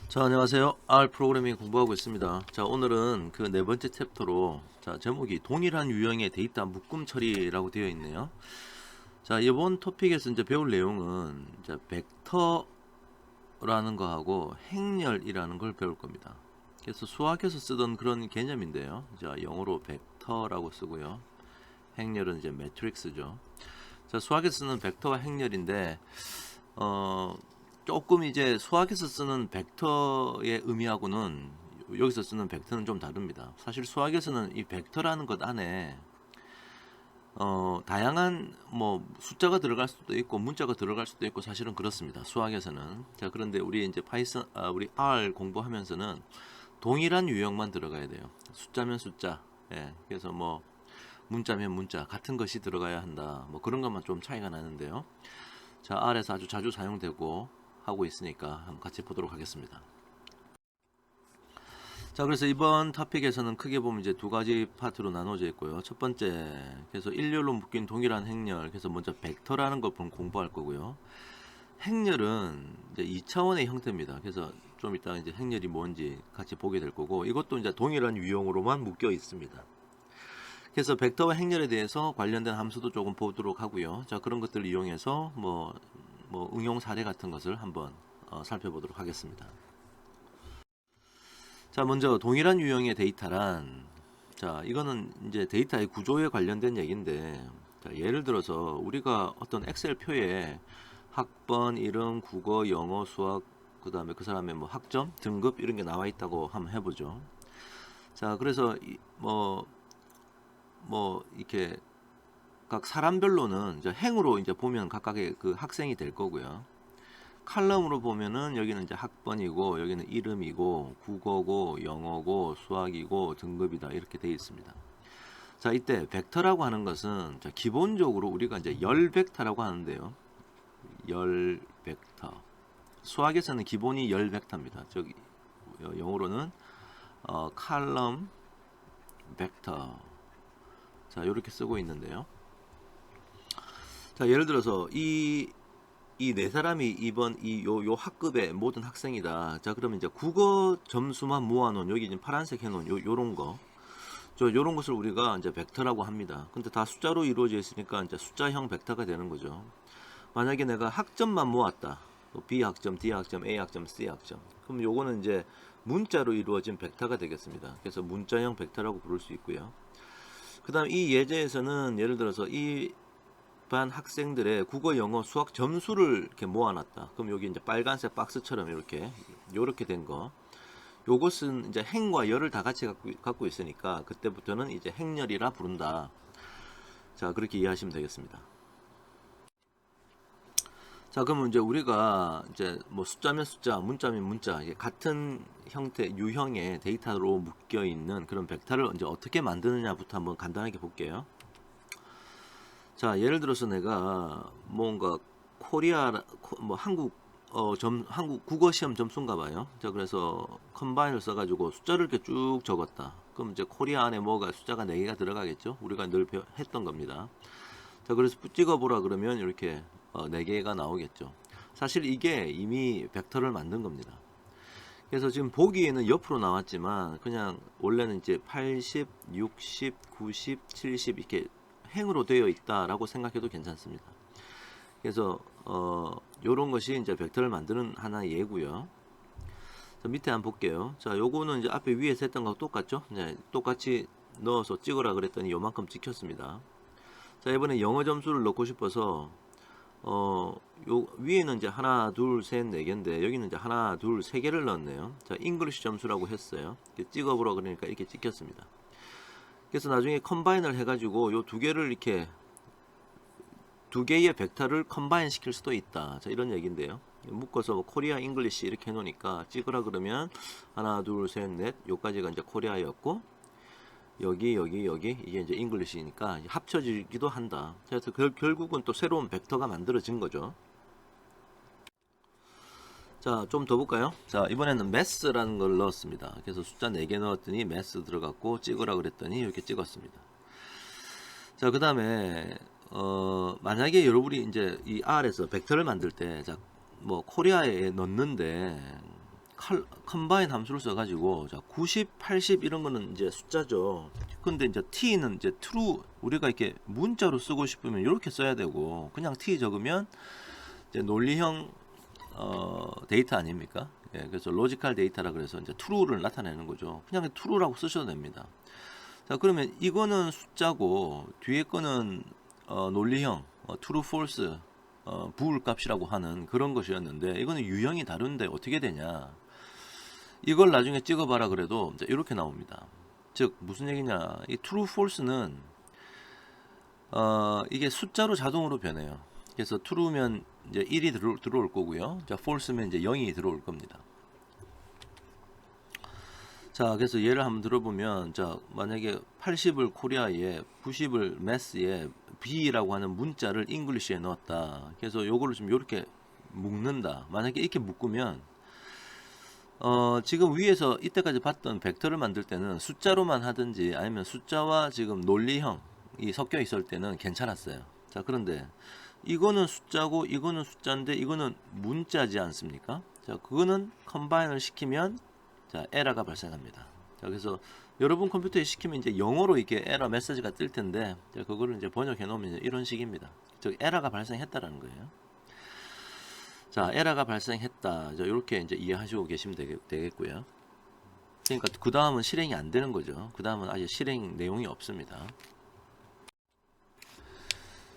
자, 안녕하세요. R 프로그래밍 공부하고 있습니다. 자, 오늘은 그 네 번째 챕터로, 자, 제목이 동일한 유형의 데이터 묶음 처리라고 되어 있네요. 자, 이번 토픽에서 이제 배울 내용은 이제 벡터라는 거하고 행렬이라는 걸 배울 겁니다. 그래서 수학에서 쓰던 그런 개념인데요. 자, 영어로 벡터라고 쓰고요. 행렬은 이제 매트릭스죠. 자, 수학에서 쓰는 벡터와 행렬인데, 어, 조금 이제 수학에서 쓰는 벡터의 의미하고는 여기서 쓰는 벡터는 좀 다릅니다. 사실 수학에서는 이 벡터라는 것 안에 다양한 뭐 숫자가 들어갈 수도 있고 문자가 들어갈 수도 있고 사실은 그렇습니다. 수학에서는. 자, 그런데 우리 이제 우리 R 공부하면서는 동일한 유형만 들어가야 돼요. 숫자면 숫자. 예. 그래서 뭐 문자면 문자 같은 것이 들어가야 한다. 뭐 그런 것만 좀 차이가 나는데요. 자, R에서 아주 자주 사용되고 하고 있으니까 한번 같이 보도록 하겠습니다. 자, 그래서 이번 토픽에서는 크게 보면 이제 두 가지 파트로 나눠져 있고요. 첫 번째, 그래서 일렬로 묶인 동일한 행렬, 그래서 먼저 벡터라는 걸 공부할 거고요. 행렬은 이제 2차원의 형태입니다. 그래서 좀 이따 이제 행렬이 뭔지 같이 보게 될 거고, 이것도 이제 동일한 유형으로만 묶여 있습니다. 그래서 벡터와 행렬에 대해서 관련된 함수도 조금 보도록 하고요. 자, 그런 것들을 이용해서 뭐 응용 사례 같은 것을 한번 살펴보도록 하겠습니다. 자, 먼저 동일한 유형의 데이터란, 자, 이거는 이제 데이터의 구조에 관련된 얘기인데, 자, 예를 들어서 우리가 어떤 엑셀 표에 학번, 이름, 국어, 영어, 수학, 그 다음에 그 사람의 뭐 학점, 등급 이런 게 나와 있다고 한번 해보죠. 자, 그래서 뭐 이렇게 각 사람별로는 이제 행으로 이제 보면 각각의 그 학생이 될 거고요. 칼럼으로 보면은 여기는 이제 학번이고 여기는 이름이고 국어고 영어고 수학이고 등급이다 이렇게 되어 있습니다. 자, 이때 벡터라고 하는 것은 자, 기본적으로 우리가 이제 열 벡터라고 하는데요. 열 벡터. 수학에서는 기본이 열 벡터입니다. 저기 영어로는 칼럼 벡터. 자, 이렇게 쓰고 있는데요. 자, 예를 들어서 이 네 사람이 이번 요 학급의 모든 학생이다. 자, 그러면 이제 국어 점수만 모아놓은 여기 지금 파란색 해놓은 요런 거. 요런 것을 우리가 이제 벡터라고 합니다. 근데 다 숫자로 이루어져 있으니까 이제 숫자형 벡터가 되는 거죠. 만약에 내가 학점만 모았다. B 학점, D 학점, A 학점, C 학점. 그럼 요거는 이제 문자로 이루어진 벡터가 되겠습니다. 그래서 문자형 벡터라고 부를 수 있고요. 그 다음 이 예제에서는 예를 들어서 이 반 학생들의 국어, 영어, 수학 점수를 이렇게 모아놨다. 그럼 여기 이제 빨간색 박스처럼 이렇게 된 거. 요것은 이제 행과 열을 다 같이 갖고 있으니까 그때부터는 이제 행렬이라 부른다. 자, 그렇게 이해하시면 되겠습니다. 자, 그러면 이제 우리가 이제 뭐 숫자면 숫자, 문자면 문자, 같은 형태, 유형의 데이터로 묶여 있는 그런 벡터를 이제 어떻게 만드느냐부터 한번 간단하게 볼게요. 자, 예를 들어서 내가 뭔가 뭐 한국 국어 시험 점수인가 봐요. 자, 그래서 컴바인을 써가지고 숫자를 이렇게 쭉 적었다. 그럼 이제 코리아 안에 뭐가 숫자가 4개가 들어가겠죠? 우리가 늘 했던 겁니다. 자, 그래서 찍어보라 그러면 이렇게 4개가 나오겠죠. 사실 이게 이미 벡터를 만든 겁니다. 그래서 지금 보기에는 옆으로 나왔지만 그냥 원래는 이제 80, 60, 90, 70 이렇게 행으로 되어 있다라고 생각해도 괜찮습니다. 그래서 요런 것이 이제 벡터를 만드는 하나의 예고요. 자, 밑에 한번 볼게요. 자, 요거는 이제 앞에 위에서 했던 거하고 똑같죠? 네, 똑같이 넣어서 찍으라 그랬더니 요만큼 찍혔습니다. 자, 이번에 영어 점수를 넣고 싶어서 요 위에는 이제 하나, 둘, 셋, 네 개인데 여기는 이제 하나, 둘, 세 개를 넣었네요. 자, 잉글리시 점수라고 했어요. 찍어보라 그러니까 이렇게 찍혔습니다. 그래서 나중에 컴바인을 해가지고 요 두 개를 이렇게 두 개의 벡터를 컴바인 시킬 수도 있다. 자, 이런 얘기인데요. 묶어서 뭐 코리아 잉글리시 이렇게 해놓으니까 찍으라 그러면 하나, 둘, 셋, 넷 요까지가 이제 코리아였고 여기 이게 이제 잉글리시니까 합쳐지기도 한다. 그래서 결국은 또 새로운 벡터가 만들어진 거죠. 자, 좀 더 볼까요? 자, 이번에는 매스라는 걸 넣었습니다. 그래서 숫자 4개 넣었더니 매스 들어갔고 찍으라 그랬더니 이렇게 찍었습니다. 자, 그 다음에 만약에 여러분이 이제 이 R에서 벡터를 만들 때, 자, 뭐 코리아에 넣는데 컴바인 함수를 써가지고 자 90, 80 이런 거는 이제 숫자죠. 근데 이제 t는 이제 true 우리가 이렇게 문자로 쓰고 싶으면 이렇게 써야 되고 그냥 t 적으면 이제 논리형 데이터 아닙니까? 예, 그래서 로지컬 데이터라 그래서 이제 true를 나타내는 거죠. 그냥 true라고 쓰셔도 됩니다. 자 그러면 이거는 숫자고 뒤에 거는 논리형 true, false 부울 값이라고 하는 그런 것이었는데 이거는 유형이 다른데 어떻게 되냐? 이걸 나중에 찍어봐라 그래도 이제 이렇게 나옵니다. 즉 무슨 얘기냐? 이 true, false는 이게 숫자로 자동으로 변해요. 그래서 true면 이제 1이 들어올 거고요. 자 false면 이제 0이 들어올 겁니다. 자 그래서 예를 한번 들어보면 자 만약에 80을 코리아에 90을 매스에 B라고 하는 문자를 잉글리시에 넣었다. 그래서 요거를 좀 이렇게 묶는다. 만약에 이렇게 묶으면 지금 위에서 이때까지 봤던 벡터를 만들 때는 숫자로만 하든지 아니면 숫자와 지금 논리형이 섞여 있을 때는 괜찮았어요. 자 그런데 이거는 숫자고 이거는 숫자인데 이거는 문자지 않습니까? 자 그거는 컴바인을 시키면 자 에러가 발생합니다. 자 그래서 여러분 컴퓨터에 시키면 이제 영어로 이렇게 에러 메시지가 뜰 텐데 자 그거를 이제 번역해 놓으면 이런 식입니다. 즉 에러가 발생했다라는 거예요. 자 에러가 발생했다. 자 이렇게 이제 이해하시고 계시면 되겠고요. 그러니까 그 다음은 실행이 안 되는 거죠. 그 다음은 아직 실행 내용이 없습니다.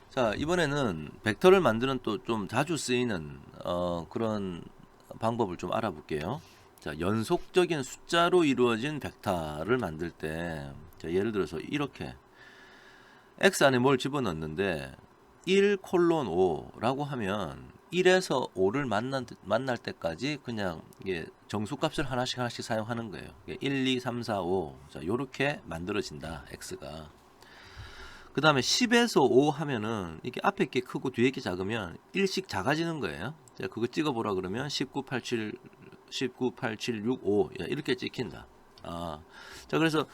자 이번에는 벡터를 만드는 또 좀 자주 쓰이는 그런 방법을 좀 알아볼게요. 자 연속적인 숫자로 이루어진 벡터를 만들 때 자, 예를 들어서 이렇게 x 안에 뭘 집어넣는데 1 콜론 5라고 하면 1에서 5를 만날 때까지 그냥 이게 정수값을 하나씩 사용하는 거예요. 1, 2, 3, 4, 5 자 요렇게 만들어진다 x가. 그 다음에 10에서 5 하면은 이게 앞에 게 크고 뒤에 게 작으면 1씩 작아지는 거예요. 자 그거 찍어보라 그러면 19, 87, 6, 5 이렇게 찍힌다. 자 그래서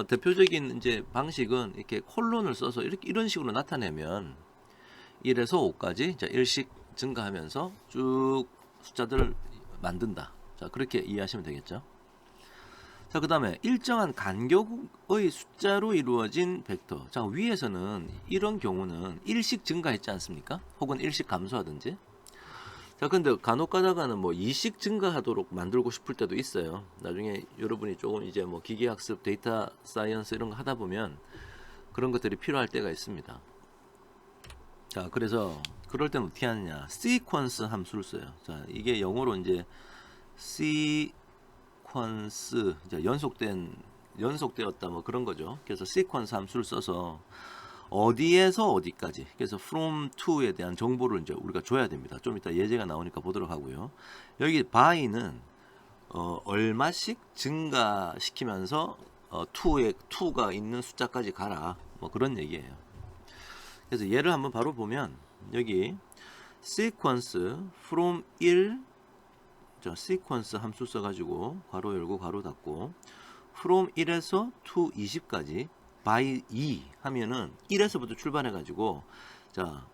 대표적인 이제 방식은 이렇게 콜론을 써서 이런 식으로 나타내면 1에서 5까지 자 1씩 증가하면서 쭉 숫자들을 만든다. 자 그렇게 이해하시면 되겠죠. 자 그 다음에 일정한 간격의 숫자로 이루어진 벡터. 자 위에서는 이런 경우는 1씩 증가했지 않습니까? 혹은 1씩 감소하든지. 자 근데 간혹 가다가는 뭐 2씩 증가하도록 만들고 싶을 때도 있어요. 나중에 여러분이 조금 이제 뭐 기계학습, 데이터 사이언스 이런 거 하다 보면 그런 것들이 필요할 때가 있습니다. 자 그래서 그럴 때는 어떻게 하느냐? 시퀀스 함수를 써요. 자 이게 영어로 이제 시퀀스 연속되었다 뭐 그런 거죠. 그래서 시퀀스 함수를 써서 어디에서 어디까지 그래서 from to에 대한 정보를 이제 우리가 줘야 됩니다. 좀 이따 예제가 나오니까 보도록 하고요. 여기 by는 얼마씩 증가시키면서 to가 있는 숫자까지 가라 뭐 그런 얘기예요. 그래서 예를 한번 바로 보면 여기 sequence from 1 자, sequence 함수 써가지고 괄호 열고 괄호 닫고 from 1에서 to 20까지 by 2 하면은 1에서부터 출발해가지고 자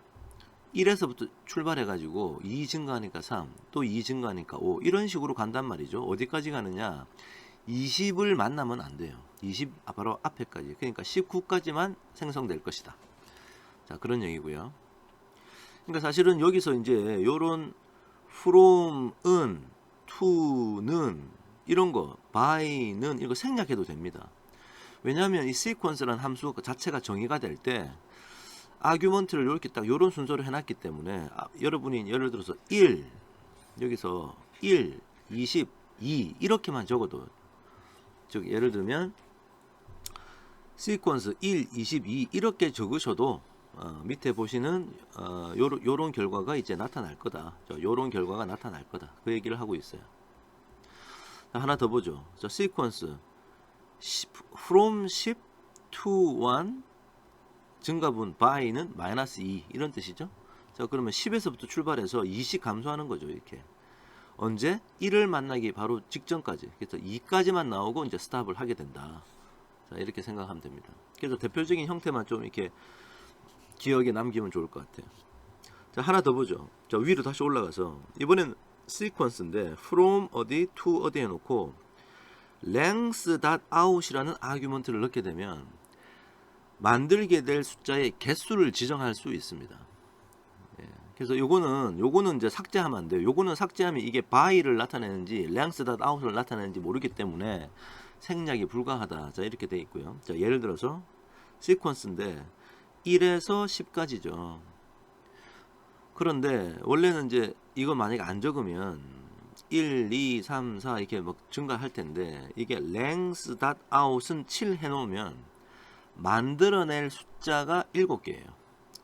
1에서부터 출발해가지고 2 증가하니까 3 또 2 증가하니까 5 이런 식으로 간단 말이죠. 어디까지 가느냐 20을 만나면 안 돼요. 20 바로 앞에까지 그러니까 19까지만 생성될 것이다. 자 그런 얘기고요. 그러니까 사실은 여기서 이제 요런 from은 to는 이런 거 by는 이거 생략해도 됩니다. 왜냐하면 이 sequence라는 함수 자체가 정의가 될 때 아규먼트를 이렇게 딱 요런 순서로 해놨기 때문에 여러분이 예를 들어서 1 여기서 1, 20, 2 이렇게만 적어도 즉 예를 들면 sequence 1, 22 이렇게 적으셔도 밑에 보시는 요런 결과가 이제 나타날 거다. 요런 결과가 나타날 거다. 그 얘기를 하고 있어요. 자, 하나 더 보죠. 자, sequence from 10 to 1 증가분 by는 -2 이런 뜻이죠. 자 그러면 10에서부터 출발해서 2씩 감소하는 거죠. 이렇게 언제 1을 만나기 바로 직전까지 그래서 2까지만 나오고 이제 스탑을 하게 된다. 자 이렇게 생각하면 됩니다. 그래서 대표적인 형태만 좀 이렇게 기억에 남기면 좋을 것 같아요. 자 하나 더 보죠. 자 위로 다시 올라가서 이번엔 sequence인데 from 어디 to 어디 해놓고 length.out이라는 아규먼트를 넣게 되면 만들게 될 숫자의 개수를 지정할 수 있습니다. 예, 그래서 요거는 이제 삭제하면 안 돼요. 요거는 삭제하면 이게 by를 나타내는지 length.out을 나타내는지 모르기 때문에 생략이 불가하다. 자, 이렇게 돼 있고요. 자, 예를 들어서 시퀀스인데 1에서 10까지죠. 그런데 원래는 이제 이거 만약에 안 적으면 1, 2, 3, 4 이렇게 막 증가할 텐데 이게 length.out은 7 해놓으면 만들어낼 숫자가 7개예요.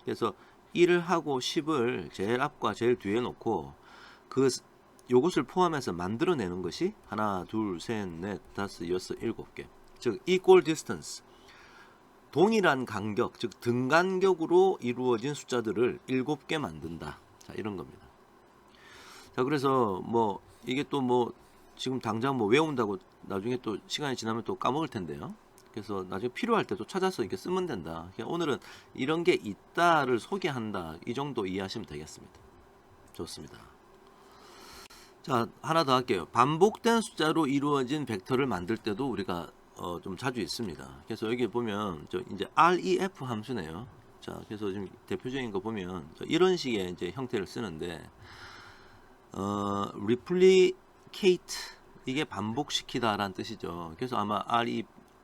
그래서 1을 하고 10을 제일 앞과 제일 뒤에 놓고 요것을 포함해서 만들어내는 것이 하나, 둘, 셋, 넷, 다섯, 여섯, 7개. 즉 equal distance, 동일한 간격, 즉 등간격으로 이루어진 숫자들을 7개 만든다. 자, 이런 겁니다. 자, 그래서 뭐 이게 또 뭐 지금 당장 뭐 외운다고 나중에 또 시간이 지나면 또 까먹을 텐데요. 그래서 나중에 필요할 때 또 찾아서 이렇게 쓰면 된다. 오늘은 이런 게 있다를 소개한다. 이 정도 이해하시면 되겠습니다. 좋습니다. 자, 하나 더 할게요. 반복된 숫자로 이루어진 벡터를 만들 때도 우리가 좀 자주 있습니다. 그래서 여기 보면 이제 REF 함수네요. 자, 그래서 지금 대표적인 거 보면 이런 식의 이제 형태를 쓰는데 replicate, 이게 반복시키다라는 뜻이죠. 그래서 아마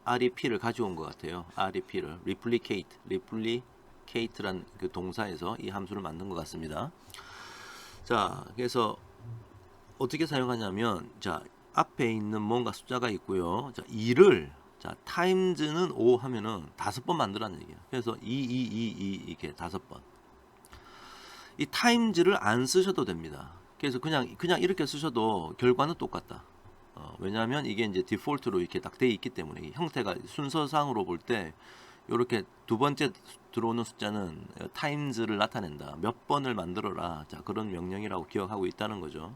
REP를 가져온 것 같아요. REP를 replicate란 그 동사에서 이 함수를 만든 것 같습니다. 자, 그래서 어떻게 사용하냐면, 자, 앞에 있는 뭔가 숫자가 있고요. 자, 2를 자, times는 5 하면은 5번 만들라는 얘기예요. 그래서 2 이렇게 5번. 이 times를 안 쓰셔도 됩니다. 그래서 그냥 이렇게 쓰셔도 결과는 똑같다. 왜냐하면 이게 이제 디폴트로 이렇게 딱 돼 있기 때문에 형태가 순서상으로 볼 때 이렇게 두 번째 들어오는 숫자는 times를 나타낸다. 몇 번을 만들어라. 자, 그런 명령이라고 기억하고 있다는 거죠.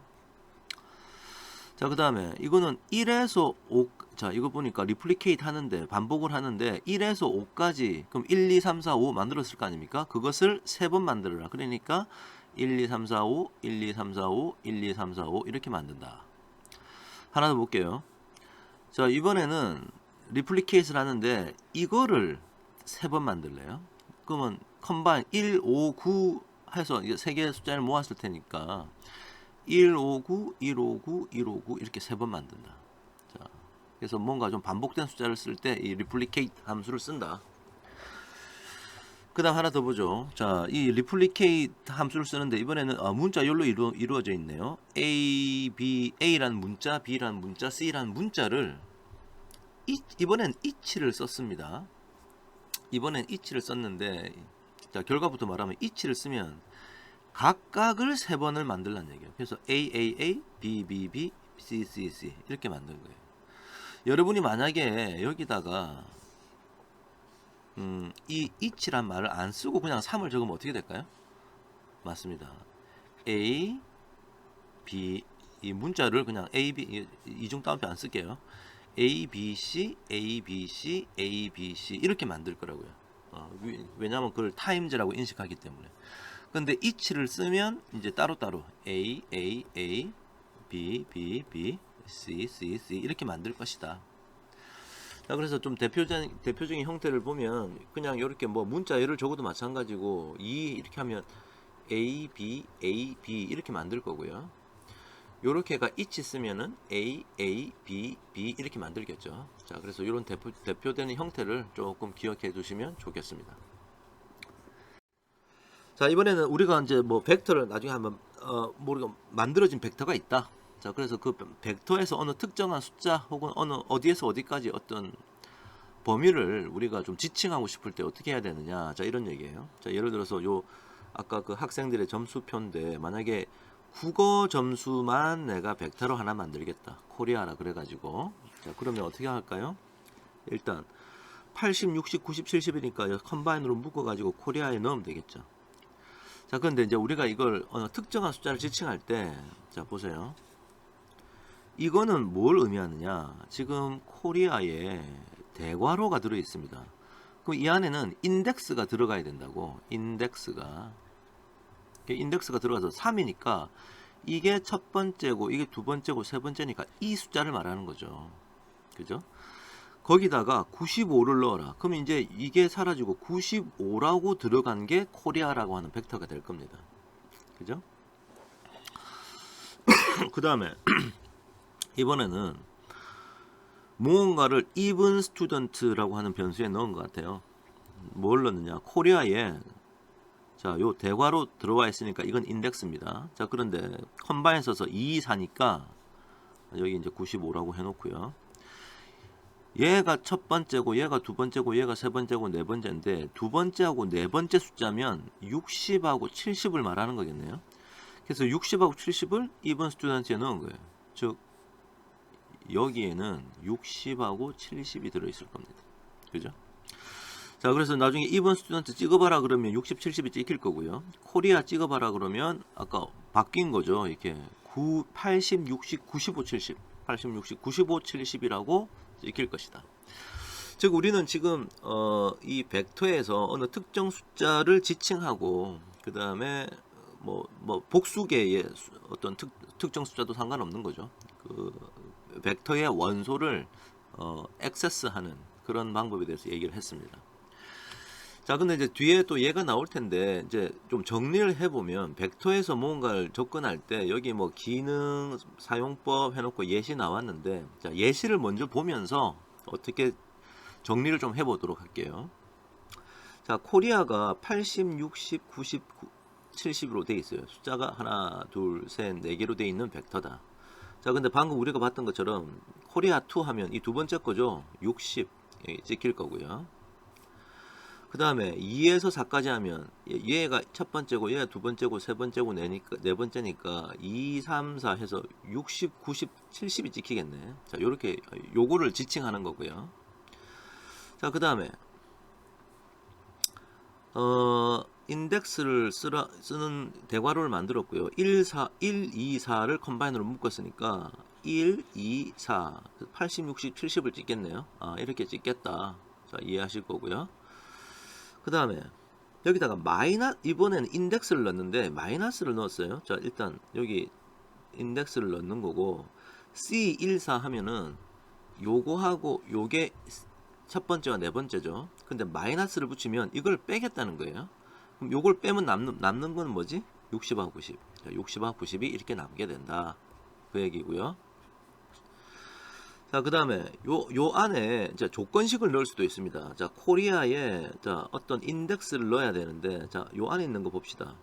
자, 그 다음에 이거는 1에서 5, 자, 이거 보니까 replicate 하는데, 반복을 하는데 1에서 5까지, 그럼 1, 2, 3, 4, 5 만들었을 거 아닙니까? 그것을 3번 만들어라. 그러니까 1, 2, 3, 4, 5, 1, 2, 3, 4, 5, 1, 2, 3, 4, 5 이렇게 만든다. 하나 더 볼게요. 자, 이번에는 replicate를 하는데 이거를 3번 만들래요. 그러면 combine 1, 5, 9 해서 이제 3개의 숫자를 모았을 테니까 159, 159, 159 이렇게 3번 만든다. 자, 그래서 뭔가 좀 반복된 숫자를 쓸 때 이 replicate 함수를 쓴다. 그 다음 하나 더 보죠. 자, 이 replicate 함수를 쓰는데 이번에는 문자열로 이루어져 있네요. A, B, A라는 문자, B라는 문자, C라는 문자를 이번엔 each를 썼습니다. 이번엔 each를 썼는데, 자, 결과부터 말하면 each를 쓰면 각각을 3번을 만들라는 얘기예요. 그래서 A, B, B, C, C 이렇게 만든 거예요. 여러분이 만약에 여기다가 이 each란 말을 안 쓰고 그냥 3을 적으면 어떻게 될까요? 맞습니다. A, B, 이 문자를 그냥 A, B, 이중 따옴표 안 쓸게요. A, B, C, A, B, C, A, B, C 이렇게 만들 거라고요. 왜냐하면 그걸 times라고 인식하기 때문에. 근데 each를 쓰면 이제 따로따로 A, B, B, C 이렇게 만들 것이다. 자, 그래서 좀 대표적인 형태를 보면 그냥 이렇게 뭐 문자열을 적어도 마찬가지고 이렇게 하면 A, B 이렇게 만들 거고요. 요렇게가 each 쓰면은 A, B 이렇게 만들겠죠. 자, 그래서 이런 대표되는 형태를 조금 기억해 두시면 좋겠습니다. 자, 이번에는 우리가 이제 뭐 벡터를 나중에 한번 우리가 만들어진 벡터가 있다. 자, 그래서 그 벡터에서 어느 특정한 숫자 혹은 어디에서 어디까지 어떤 범위를 우리가 좀 지칭하고 싶을 때 어떻게 해야 되느냐. 자, 이런 얘기예요. 자, 예를 들어서 아까 그 학생들의 점수표인데 만약에 국어 점수만 내가 벡터로 하나 만들겠다. 코리아라 그래가지고. 자, 그러면 어떻게 할까요? 일단 80, 60, 90, 70이니까 컴바인으로 묶어가지고 코리아에 넣으면 되겠죠. 자, 그런데 이제 우리가 이걸 어느 특정한 숫자를 지칭할 때, 자, 보세요. 이거는 뭘 의미하느냐? 지금 코리아에 대괄호가 들어 있습니다. 그럼 이 안에는 인덱스가 들어가야 된다고. 인덱스가 들어가서 3이니까 이게 첫 번째고 이게 두 번째고 세 번째니까 이 숫자를 말하는 거죠. 그죠? 거기다가 95를 넣어라. 그럼 이제 이게 사라지고 95라고 들어간 게 코리아라고 하는 벡터가 될 겁니다. 그죠? 그 다음에 이번에는 무언가를 even student라고 하는 변수에 넣은 것 같아요. 뭘 넣느냐? 코리아에 자, 요 대괄호 들어와 있으니까 이건 인덱스입니다. 자, 그런데 컴바인 써서 2, 4니까 여기 이제 95라고 해놓고요. 얘가 첫 번째고 얘가 두 번째고 얘가 세 번째고 네 번째인데 두 번째하고 네 번째 숫자면 60하고 70을 말하는 거겠네요. 그래서 60하고 70을 even student에 넣은 거예요. 즉 여기에는 60하고 70이 들어있을 겁니다. 그죠? 자, 그래서 나중에 even student 찍어봐라 그러면 60, 70이 찍힐 거고요. 코리아 찍어봐라 그러면 아까 바뀐 거죠. 이렇게 80, 60, 95, 70 80, 60, 95, 70이라고 찍힐 것이다. 즉 우리는 지금 이 벡터에서 어느 특정 숫자를 지칭하고 그 다음에 뭐 복수계의 어떤 특정 숫자도 상관없는 거죠. 그 벡터의 원소를 액세스하는 그런 방법에 대해서 얘기를 했습니다. 자, 근데 이제 뒤에 또 얘가 나올 텐데 이제 좀 정리를 해보면 벡터에서 뭔가를 접근할 때 여기 뭐 기능 사용법 해놓고 예시 나왔는데 자, 예시를 먼저 보면서 어떻게 정리를 좀 해보도록 할게요. 자, 코리아가 80, 60, 90, 70으로 돼 있어요. 숫자가 하나, 둘, 셋, 네 개로 돼 있는 벡터다. 자, 근데 방금 우리가 봤던 것처럼 코리아 2 하면 이 두 번째 거죠. 60 찍힐 거고요. 그 다음에 2에서 4까지 하면 얘가 첫 번째고 얘가 두 번째고 세 번째고 네 번째니까 2, 3, 4 해서 60, 90, 70이 찍히겠네. 자, 요렇게 요거를 지칭하는 거고요. 자, 그 다음에 인덱스를 쓰는 대괄호를 만들었고요. 1, 2, 4를 컴바인으로 묶었으니까 1, 2, 4 80, 60, 70을 찍겠네요. 아, 이렇게 찍겠다. 자, 이해하실 거고요. 그 다음에 여기다가 이번에는 인덱스를 넣었는데 마이너스를 넣었어요. 자, 일단 여기 인덱스를 넣는 거고 C14 하면은 요거하고 요게 첫 번째와 네 번째죠. 근데 마이너스를 붙이면 이걸 빼겠다는 거예요. 그럼 요걸 빼면 남는 건 뭐지? 60하고 90. 자, 60하고 90이 이렇게 남게 된다. 그 얘기고요. 자, 그 다음에 요 안에 이제 조건식을 넣을 수도 있습니다. 자, 코리아에 자, 어떤 인덱스를 넣어야 되는데 자, 요 안에 있는 거 봅시다.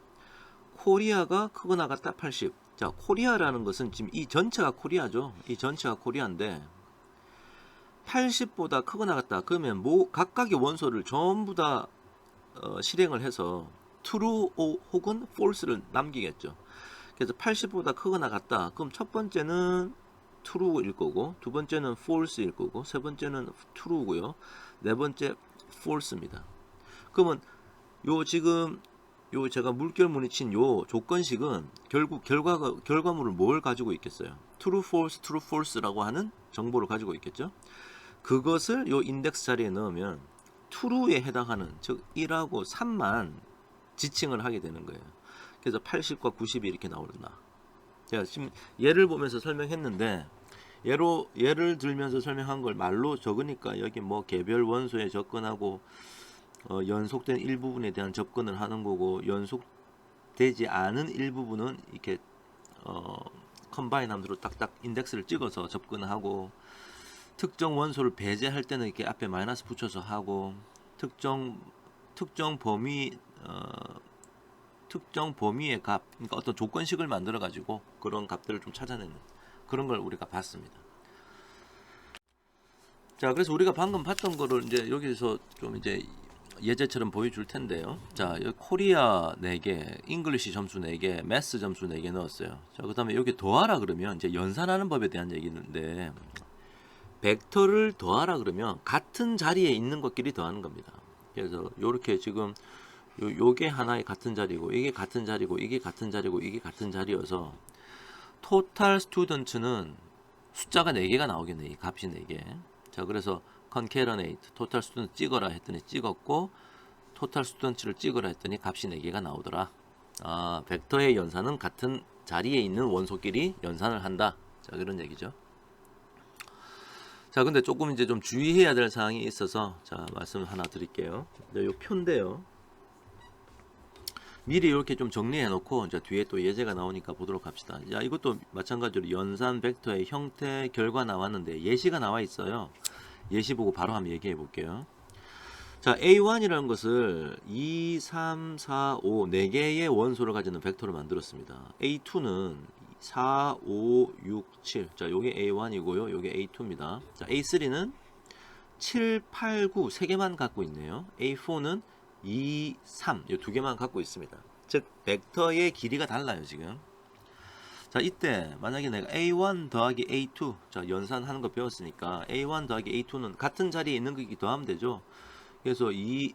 코리아가 크거나 같다 80. 자, 코리아라는 것은 지금 이 전체가 코리아죠. 이 전체가 코리아인데 80보다 크거나 같다. 그러면 각각의 원소를 전부 다 실행을 해서 true 혹은 false를 남기겠죠. 그래서 80보다 크거나 같다. 그럼 첫 번째는 true일 거고 두 번째는 false일 거고 세 번째는 true고요. 네 번째 false입니다. 그러면 요 지금 요 제가 물결무늬 친 요 조건식은 결국 결과물을 뭘 가지고 있겠어요? true false라고 하는 정보를 가지고 있겠죠. 그것을 요 인덱스 자리에 넣으면 true에 해당하는 즉 1하고 3만 지칭을 하게 되는 거예요. 그래서 80과 90이 이렇게 나온다. 제가 지금 예를 보면서 설명했는데 예를 들면서 설명한 걸 말로 적으니까 여기 뭐 개별 원소에 접근하고 연속된 일부분에 대한 접근을 하는 거고 연속되지 않은 일부분은 이렇게 컴바인 함수로 딱딱 인덱스를 찍어서 접근하고 특정 원소를 배제할 때는 이렇게 앞에 마이너스 붙여서 하고 특정 범위의 값, 그러니까 어떤 조건식을 만들어 가지고 그런 값들을 좀 찾아내는 그런 걸 우리가 봤습니다. 자, 그래서 우리가 방금 봤던 거를 이제 여기서 좀 이제 예제처럼 보여줄 텐데요. 자, 여기 코리아 4개, 잉글리시 점수 4개, 매스 점수 4개 넣었어요. 자, 그 다음에 여기 더하라 그러면 이제 연산하는 법에 대한 얘기인데 벡터를 더하라 그러면 같은 자리에 있는 것끼리 더하는 겁니다. 그래서 요렇게 지금 요게 하나의 같은 자리고 이게 같은 자리고 이게 같은 자리고 이게 같은 자리여서 토탈 스튜던트는 숫자가 4개가 나오겠네. 이 값이 4개. 자, 그래서 concatenate 토탈 스튜던트 찍어라 했더니 찍었고 토탈 스튜던트를 찍어라 했더니 값이 4개가 나오더라. 아, 벡터의 연산은 같은 자리에 있는 원소끼리 연산을 한다. 자, 그런 얘기죠. 자, 근데 조금 이제 좀 주의해야 될 사항이 있어서 자, 말씀을 하나 드릴게요. 요 표인데요. 미리 이렇게 좀 정리해 놓고 이제 뒤에 또 예제가 나오니까 보도록 합시다. 자, 이것도 마찬가지로 연산 벡터의 형태 결과 나왔는데 예시가 나와 있어요. 예시 보고 바로 한번 얘기해 볼게요. 자, A1이라는 것을 2, 3, 4, 5 4개의 원소를 가지는 벡터를 만들었습니다. A2는 4, 5, 6, 7. 자, 요게 A1이고요. 요게 A2입니다. 자, A3는 7, 8, 9 3개만 갖고 있네요. A4는 2, 3 이 두 개만 갖고 있습니다. 즉 벡터의 길이가 달라요, 지금. 자, 이때 만약에 내가 A1 더하기 A2 자, 연산하는 거 배웠으니까 A1 더하기 A2는 같은 자리에 있는 거기 더하면 되죠. 그래서 2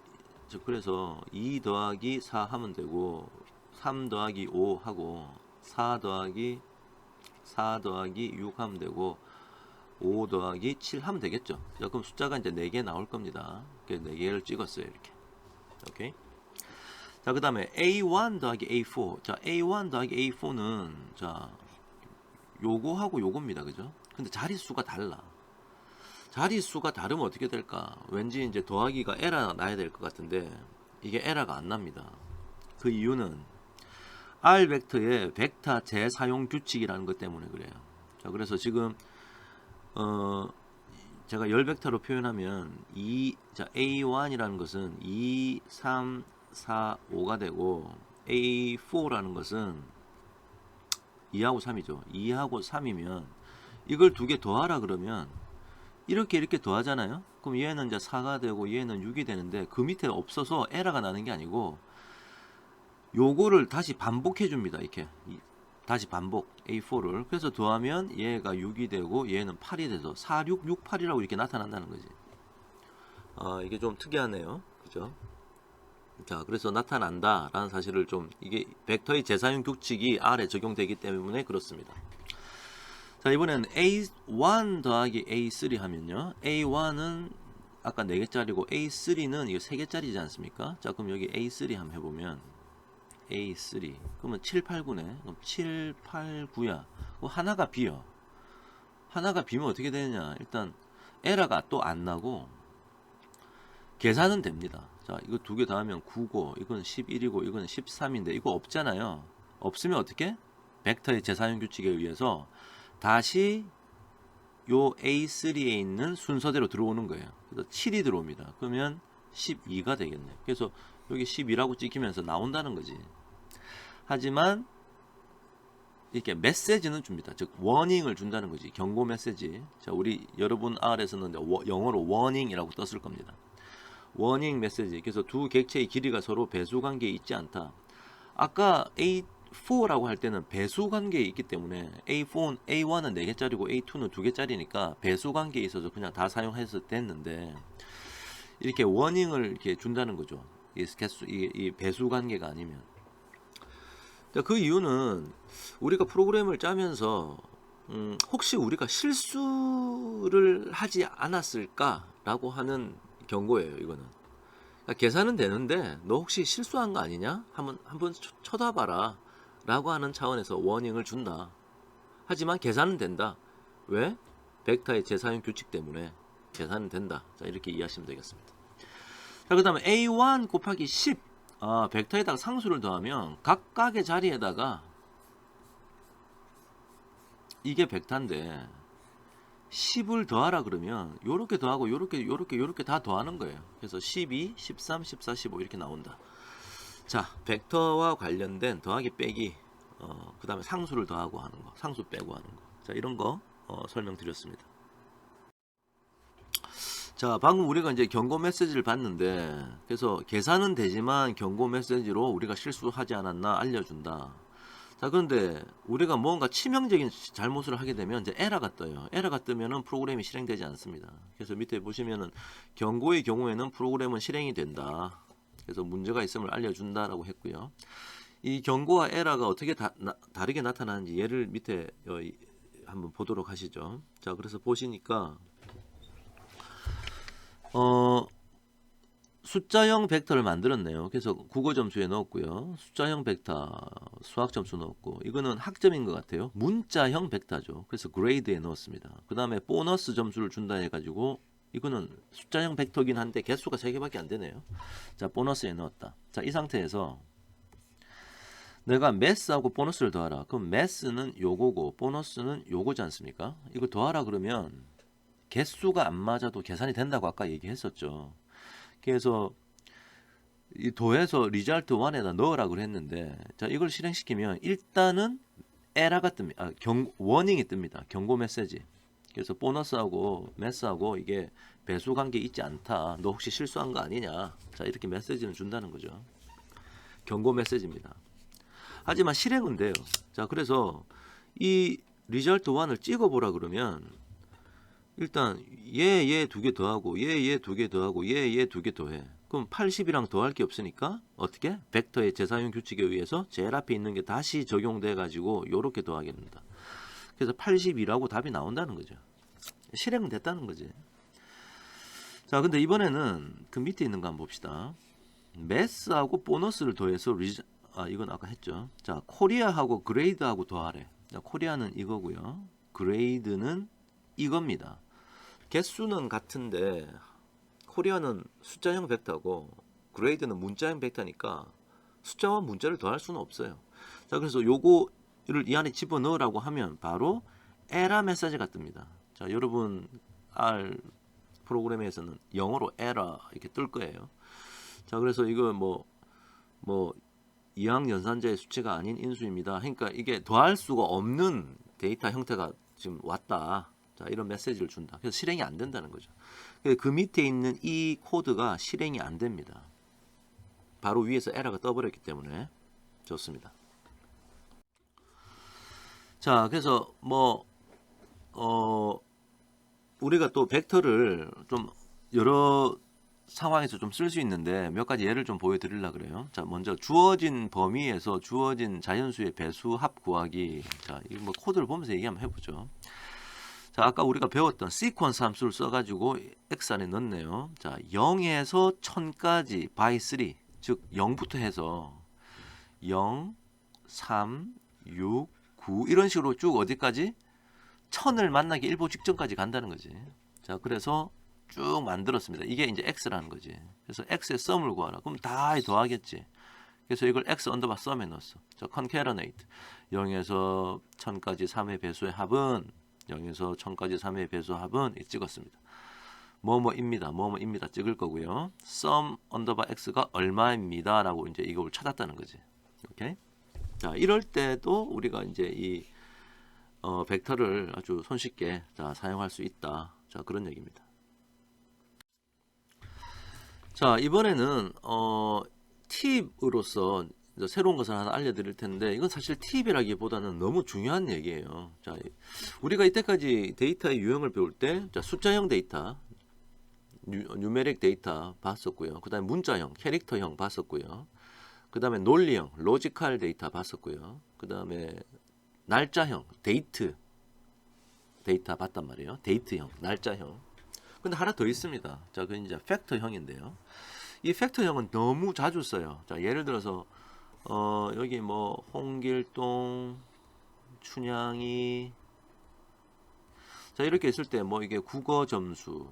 더하기 4 하면 되고 3 더하기 5 하고 4 더하기 6 하면 되고 5 더하기 7 하면 되겠죠. 자, 그럼 숫자가 이제 4개 나올 겁니다. 4개를 찍었어요, 이렇게. 오케이. 자, 그 다음에 A1 더하기 A4. 자, A1 더하기 A4는 자, 요거하고 요겁니다. 그죠? 근데 자릿수가 달라. 자릿수가 다르면 어떻게 될까? 왠지 이제 더하기가 에러가 나야 될 것 같은데 이게 에러가 안 납니다. 그 이유는 R 벡터의 벡터 재사용 규칙이라는 것 때문에 그래요. 자, 그래서 지금 제가 열 벡터로 표현하면 자, A1이라는 것은 2, 3, 4, 5가 되고 A4라는 것은 2하고 3이죠. 2하고 3이면 이걸 두 개 더하라 그러면 이렇게 더하잖아요. 그럼 얘는 이제 4가 되고 얘는 6이 되는데 그 밑에 없어서 에러가 나는 게 아니고 요거를 다시 반복해 줍니다. 이렇게 다시 반복 A4를 그래서 더하면 얘가 6이 되고 얘는 8이 돼서 4, 6, 6, 8이라고 이렇게 나타난다는 거지. 이게 좀 특이하네요. 그죠? 자, 그래서 나타난다 라는 사실을 좀 이게 벡터의 재사용 규칙이 R에 적용되기 때문에 그렇습니다. 자, 이번엔 A1 더하기 A3 하면요. A1은 아까 4개짜리고 A3는 이거 3개짜리지 않습니까? 자, 그럼 여기 A3 한번 해보면 A3 그러면 7, 8, 9네. 그럼 7, 8, 9야. 그럼 하나가 비어. 하나가 비면 어떻게 되느냐? 일단 에러가 또 안 나고 계산은 됩니다. 자, 이거 두 개 더하면 9고 이건 11이고 이건 13인데 이거 없잖아요. 없으면 어떻게? 벡터의 재사용 규칙에 의해서 다시 요 A3에 있는 순서대로 들어오는 거예요. 그래서 7이 들어옵니다. 그러면 12가 되겠네요. 그래서 여기 12라고 찍히면서 나온다는 거지. 하지만 이렇게 메시지는 줍니다. 즉 워닝을 준다는 거지. 경고 메시지. 자, 우리 여러분 R에서는 영어로 워닝이라고 떴을 겁니다. 워닝 메시지. 그래서 두 객체의 길이가 서로 배수 관계에 있지 않다. 아까 A4라고 할 때는 배수 관계에 있기 때문에 A1은 4개짜리고 A2는 2개짜리니까 배수 관계에 있어서 그냥 다 사용해서 됐는데 이렇게 워닝을 이렇게 준다는 거죠. 이 배수 관계가 아니면. 그 이유는 우리가 프로그램을 짜면서 혹시 우리가 실수를 하지 않았을까라고 하는 경고예요. 이거는. 그러니까 계산은 되는데 너 혹시 실수한 거 아니냐? 한번 쳐다봐라 라고 하는 차원에서 워닝을 준다. 하지만 계산은 된다. 왜? 벡터의 재사용 규칙 때문에 계산은 된다. 자, 이렇게 이해하시면 되겠습니다. 자, 그 다음에 A1 곱하기 10 벡터에다가 상수를 더하면 각각의 자리에다가 이게 벡터인데 10을 더하라 그러면 요렇게 더하고 요렇게 다 더하는 거예요. 그래서 12, 13, 14, 15 이렇게 나온다. 자, 벡터와 관련된 더하기 빼기 그 다음에 상수를 더하고 하는 거, 상수 빼고 하는 거. 자, 이런 거 설명드렸습니다. 자, 방금 우리가 이제 경고 메시지를 봤는데 그래서 계산은 되지만 경고 메시지로 우리가 실수하지 않았나 알려준다. 자, 그런데 우리가 뭔가 치명적인 잘못을 하게 되면 이제 에러가 떠요. 에러가 뜨면은 프로그램이 실행되지 않습니다. 그래서 밑에 보시면은 경고의 경우에는 프로그램은 실행이 된다. 그래서 문제가 있음을 알려준다라고 했고요. 이 경고와 에러가 어떻게 다르게 나타나는지 예를 밑에 한번 보도록 하시죠. 자, 그래서 보시니까 숫자형 벡터를 만들었네요. 그래서 국어 점수에 넣었고요. 숫자형 벡터 수학 점수 넣었고 이거는 학점인 것 같아요. 문자형 벡터죠. 그래서 그레이드에 넣었습니다. 그 다음에 보너스 점수를 준다 해가지고 이거는 숫자형 벡터긴 한데 개수가 3개밖에 안 되네요. 자, 보너스에 넣었다. 자, 이 상태에서 내가 매스하고 보너스를 더하라. 그럼 매스는 요거고 보너스는 요거지 않습니까? 이거 더하라 그러면 개수가 안 맞아도 계산이 된다고 아까 얘기했었죠. 그래서 이 도해서 리잘트 1에다 넣으라고 했는데 자, 이걸 실행시키면 일단은 에러가 뜹니다. 워닝이 뜹니다. 경고 메시지. 그래서 보너스하고 매스하고 이게 배수 관계 있지 않다. 너 혹시 실수한 거 아니냐? 자, 이렇게 메시지는 준다는 거죠. 경고 메시지입니다. 하지만 실행은 돼요. 자, 그래서 이 리절트 1을 찍어보라 그러면 일단 얘 2개 더하고 얘 2개 더하고 얘 2개 더해. 그럼 80이랑 더할 게 없으니까 어떻게? 벡터의 재사용 규칙에 의해서 제일 앞에 있는 게 다시 적용돼 가지고 요렇게 더하게 됩니다. 그래서 82라고 답이 나온다는 거죠. 실행은 됐다는 거지. 자, 근데 이번에는 그 밑에 있는 거 한번 봅시다. 매스하고 보너스를 더해서 이건 아까 했죠. 자, 코리아하고 그레이드하고 더하래. 자, 코리아는 이거고요. 그레이드는 이겁니다. 개수는 같은데 코리아는 숫자형 벡터고 그레이드는 문자형 벡터니까 숫자와 문자를 더할 수는 없어요. 자, 그래서 요거를 이 안에 집어넣으라고 하면 바로 에러 메시지가 뜹니다. 자, 여러분 R 프로그램에서는 영어로 에러 이렇게 뜰 거예요. 자, 그래서 이거 뭐 이항 연산자의 수치가 아닌 인수입니다. 그러니까 이게 더할 수가 없는 데이터 형태가 지금 왔다. 자, 이런 메시지를 준다. 그래서 실행이 안 된다는 거죠. 그 밑에 있는 이 코드가 실행이 안 됩니다. 바로 위에서 에러가 떠버렸기 때문에 좋습니다. 자, 그래서 우리가 또 벡터를 좀 여러 상황에서 좀 쓸 수 있는데 몇 가지 예를 좀 보여드리려고 그래요. 자, 먼저 주어진 범위에서 주어진 자연수의 배수 합 구하기. 자, 이 코드를 보면서 얘기 한번 해보죠. 자, 아까 우리가 배웠던 시퀀스 함수를 써가지고 x 안에 넣었네요. 자, 0에서 1000까지 by 3, 즉 0부터 해서 0, 3, 6, 9 이런 식으로 쭉 어디까지? 1000을 만나기 일보 직전까지 간다는 거지. 자, 그래서 쭉 만들었습니다. 이게 이제 x라는 거지. 그래서 x의 썸을 구하라. 그럼 다 더하겠지. 그래서 이걸 x 언더바 썸에 넣었어. 자, concatenate 0에서 1000까지 3의 배수의 합은 0에서 1000까지 3의 배수 합은 찍었습니다. 뭐뭐입니다 찍을 거고요. sum 언더바 x가 얼마입니다 라고 이제 이걸 찾았다는 거지. 오케이? 자, 이럴 때도 우리가 이제 이 벡터를 아주 손쉽게 사용할 수 있다. 자, 그런 얘기입니다. 자, 이번에는 팁으로서 새로운 것을 하나 알려드릴 텐데 이건 사실 팁이라기보다는 너무 중요한 얘기예요. 자, 우리가 이때까지 데이터의 유형을 배울 때 숫자형 데이터, 뉴메릭 데이터 봤었고요. 그 다음에 문자형, 캐릭터형 봤었고요. 그 다음에 논리형, 로지컬 데이터 봤었고요. 그 다음에 날짜형, 데이트 데이터 봤단 말이에요. 데이트형, 날짜형. 근데 하나 더 있습니다. 자, 그건 이제 팩터형인데요. 이 팩터형은 너무 자주 써요. 자, 예를 들어서 여기 홍길동, 춘향이, 자, 이렇게 있을 때 이게 국어 점수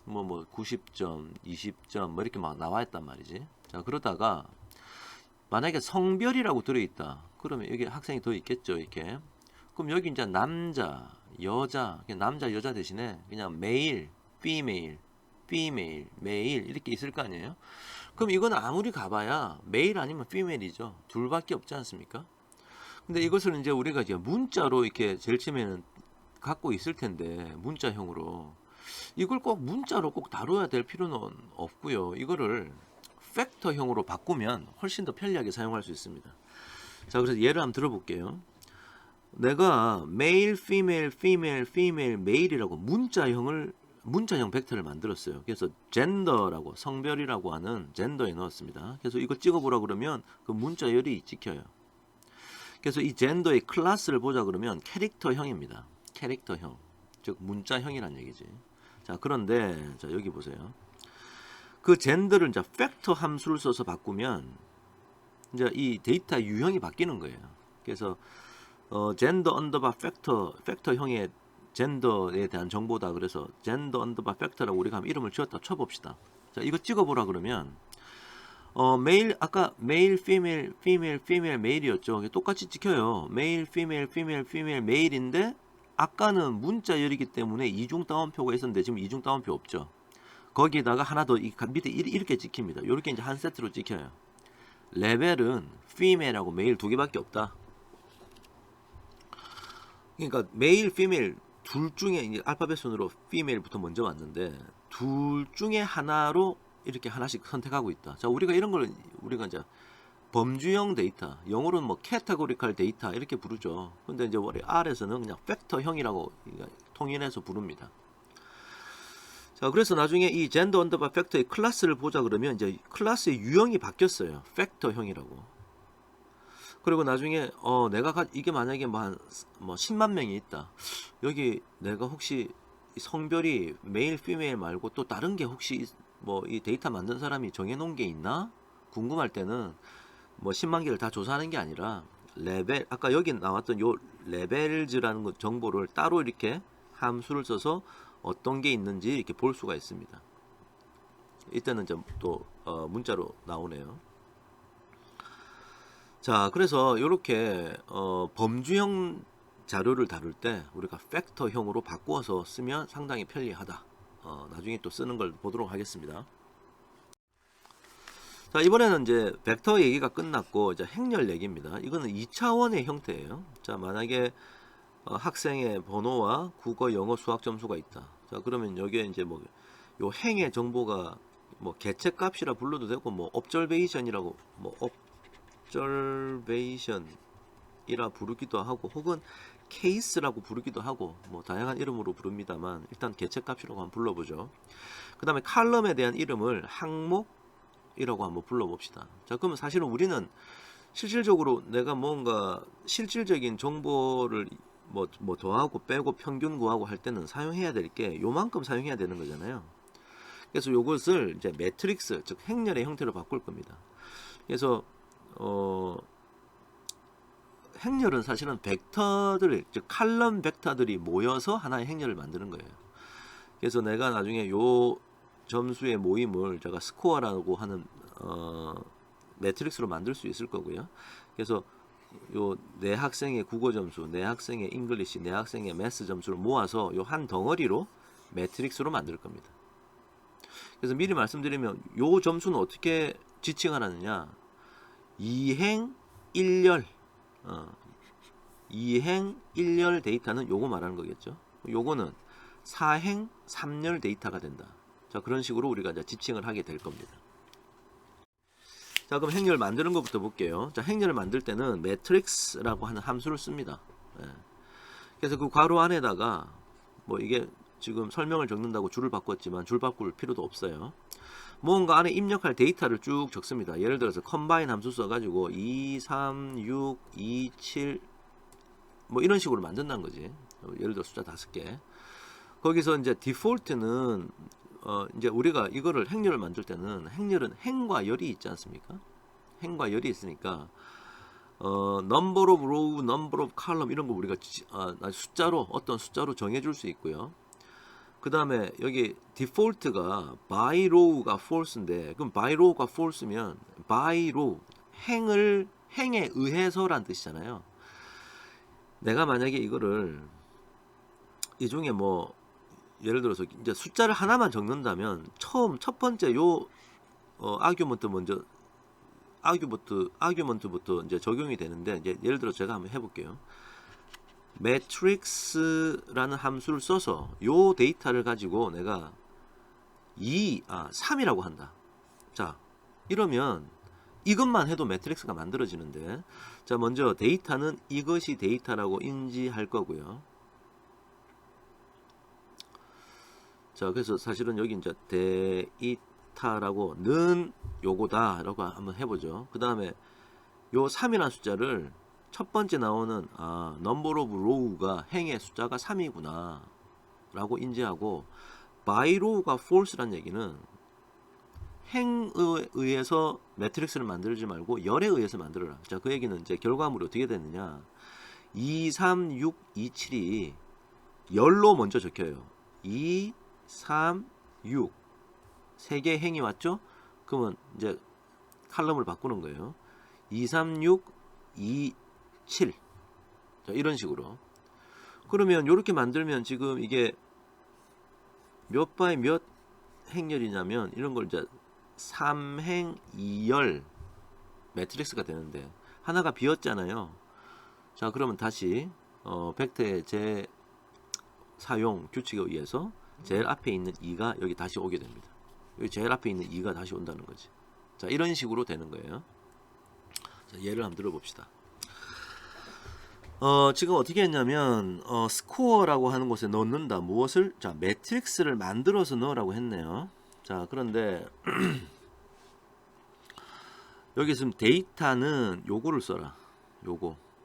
90점, 20점 이렇게 막 나와 있단 말이지. 자, 그러다가 만약에 성별이라고 들어있다. 그러면 여기 학생이 더 있겠죠, 이렇게. 그럼 여기 이제 남자, 여자, 남자, 여자 대신에 그냥 메일, female, 메일 이렇게 있을 거 아니에요. 그럼 이건 아무리 가봐야 메일 아니면 female이죠. 둘밖에 없지 않습니까? 근데 이것을 이제 우리가 이제 문자로 이렇게 제일 처음에는 갖고 있을 텐데 문자형으로 이걸 꼭 문자로 꼭 다뤄야 될 필요는 없고요. 이거를 팩터형으로 바꾸면 훨씬 더 편리하게 사용할 수 있습니다. 자, 그래서 예를 한번 들어볼게요. 내가 메일, 피메일, 메일이라고 문자형 벡터를 만들었어요. 그래서 젠더라고 성별이라고 하는 젠더에 넣었습니다. 그래서 이거 찍어보라 그러면 그 문자열이 찍혀요. 그래서 이 젠더의 클래스를 보자 그러면 캐릭터형입니다. 캐릭터형, 즉 문자형이란 얘기지. 자, 그런데 자, 여기 보세요. 그 젠더를 이제 팩터 함수를 써서 바꾸면 이제 이 데이터 유형이 바뀌는 거예요. 그래서 젠더 언더바 팩터형의 젠더에 대한 정보다. 그래서 젠더 언더바 팩터라고 우리가 한번 이름을 지었다 쳐봅시다. 자, 이거 찍어보라 그러면 메일, 아까 메일, 피메일, 메일이었죠. 똑같이 찍혀요. 메일, 피메일, 메일인데 아까는 문자열이기 때문에 이중 따옴표가 있었는데 지금 이중 따옴표 없죠. 거기에다가 하나 더 밑에 이렇게 찍힙니다. 이렇게 이제 한 세트로 찍혀요. 레벨은 피메일하고 메일 두 개밖에 없다. 그러니까 메일, 피메일 둘 중에 이제 알파벳 순으로 피메일부터 먼저 왔는데 둘 중에 하나로 이렇게 하나씩 선택하고 있다. 자, 우리가 이런 걸 우리가 이제 범주형 데이터, 영어로는 뭐 캐테고리컬 데이터 이렇게 부르죠. 근데 이제 우리 R에서는 그냥 팩터형이라고 통일해서 부릅니다. 자, 그래서 나중에 이 젠더 언더바 팩터의 클래스를 보자 그러면 이제 클래스의 유형이 바뀌었어요. 팩터형이라고. 그리고 나중에 내가 이게 만약에 뭐 10만 명이 있다. 여기 내가 혹시 성별이 메일, 피메일 말고 또 다른 게 혹시 뭐 이 데이터 만든 사람이 정해놓은 게 있나? 궁금할 때는 뭐 10만 개를 다 조사하는 게 아니라 레벨, 아까 여기 나왔던 요 레벨즈라는 정보를 따로 이렇게 함수를 써서 어떤 게 있는지 이렇게 볼 수가 있습니다. 이때는 또 문자로 나오네요. 자, 그래서 이렇게 범주형 자료를 다룰 때 우리가 팩터형으로 바꾸어서 쓰면 상당히 편리하다. 나중에 또 쓰는 걸 보도록 하겠습니다. 자, 이번에는 이제 벡터 얘기가 끝났고 이제 행렬 얘기입니다. 이거는 2차원의 형태예요. 자, 만약에 학생의 번호와 국어, 영어, 수학 점수가 있다. 자, 그러면 여기에 이제 뭐 요 행의 정보가 뭐 개체값이라 불러도 되고 뭐 옵저베이션이라고 뭐 옵저베이션이라 부르기도 하고 혹은 케이스라고 부르기도 하고 뭐 다양한 이름으로 부릅니다만 일단 개체값이라고 한번 불러보죠. 그 다음에 칼럼에 대한 이름을 항목이라고 한번 불러봅시다. 자, 그러면 사실은 우리는 실질적으로 내가 뭔가 실질적인 정보를 뭐 더하고 빼고 평균 구하고 할 때는 사용해야 될 게 요만큼 사용해야 되는 거잖아요. 그래서 요것을 이제 매트릭스, 즉 행렬의 형태로 바꿀 겁니다. 그래서 행렬은 사실은 벡터들, 즉 칼럼 벡터들이 모여서 하나의 행렬을 만드는 거예요. 그래서 내가 나중에 요 점수의 모임을 제가 스코어라고 하는 매트릭스로 만들 수 있을 거고요. 그래서 요 내 학생의 국어 점수, 내 학생의 잉글리시, 내 학생의 매스 점수를 모아서 요 한 덩어리로 매트릭스로 만들 겁니다. 그래서 미리 말씀드리면 요 점수는 어떻게 지칭하느냐? 2행 1열 2행 1열 데이터는 요거 말하는 거겠죠. 요거는 4행 3열 데이터가 된다. 자, 그런 식으로 우리가 이제 지칭을 하게 될 겁니다. 자, 그럼 행렬 만드는 것부터 볼게요. 자, 행렬을 만들 때는 매트릭스라고 하는 함수를 씁니다. 그래서 그 괄호 안에다가 뭐 이게 지금 설명을 적는다고 줄을 바꿨지만 줄 바꿀 필요도 없어요. 뭔가 안에 입력할 데이터를 쭉 적습니다. 예를 들어서 컴바인 함수 써가지고 2, 3, 6, 2, 7 뭐 이런 식으로 만든다는 거지. 예를 들어 숫자 5개. 거기서 이제 디폴트는 이제 우리가 이거를 행렬을 만들 때는 행렬은 행과 열이 있지 않습니까? 행과 열이 있으니까 number of row, number of column 이런 거 우리가 숫자로 어떤 숫자로 정해줄 수 있고요. 그 다음에 여기 디폴트가 by row가 false인데 그럼 by row가 false면 by row 행에 의해서란 뜻이잖아요. 내가 만약에 이거를 이 중에 뭐 예를 들어서 이제 숫자를 하나만 적는다면 첫 번째 요 아규먼트부터 이제 적용이 되는데 이제 예를 들어 제가 한번 해볼게요. 매트릭스라는 함수를 써서 요 데이터를 가지고 내가 3이라고 한다. 자, 이러면 이것만 해도 매트릭스가 만들어지는데, 자, 먼저 데이터는 이것이 데이터라고 인지할 거고요. 자, 그래서 사실은 여기 이제 데이터라고는 요거다 라고 한번 해보죠. 그 다음에 요 3이라는 숫자를 첫 번째 나오는 number of row가 행의 숫자가 3이구나 라고 인지하고 by row가 false란 얘기는 행에 의해서 매트릭스를 만들지 말고 열에 의해서 만들어라. 자, 그 얘기는 이제 결과물이 어떻게 되느냐. 2, 3, 6, 2, 7이 열로 먼저 적혀요. 2, 3, 6. 세 개의 행이 왔죠? 그러면 이제 칼럼을 바꾸는 거예요. 2, 3, 6, 2, 7. 자, 이런 식으로. 그러면 이렇게 만들면 지금 이게 몇 바에 몇 행열이냐면 이런 걸 이제 3행 2열 매트릭스가 되는데 하나가 비었잖아요. 자, 그러면 다시 벡터의 재사용 규칙에 의해서 제일 앞에 있는 2가 여기 다시 오게 됩니다. 여기 제일 앞에 있는 2가 다시 온다는 거지. 자, 이런 식으로 되는 거예요. 자, 예를 한번 들어봅시다. 지금 어떻게 했냐면 스코어라고 하는 곳에 넣는다. 무엇을? 자, 매트릭스를 만들어서 넣으라고 했네요. 자, 그런데 여기 지금 데이터는 요거를 써라.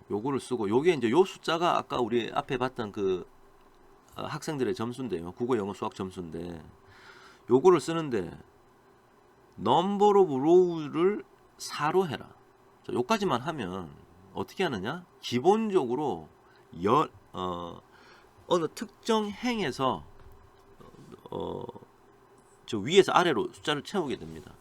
요거를 쓰고, 요게 이제 요 숫자가 아까 우리 앞에 봤던 그 학생들의 점수인데요. 국어, 영어, 수학 점수인데 요거를 쓰는데 number of row를 4로 해라. 자, 요까지만 하면 어떻게 하느냐? 기본적으로 어느 특정 행에서 저 위에서 아래로 숫자를 채우게 됩니다.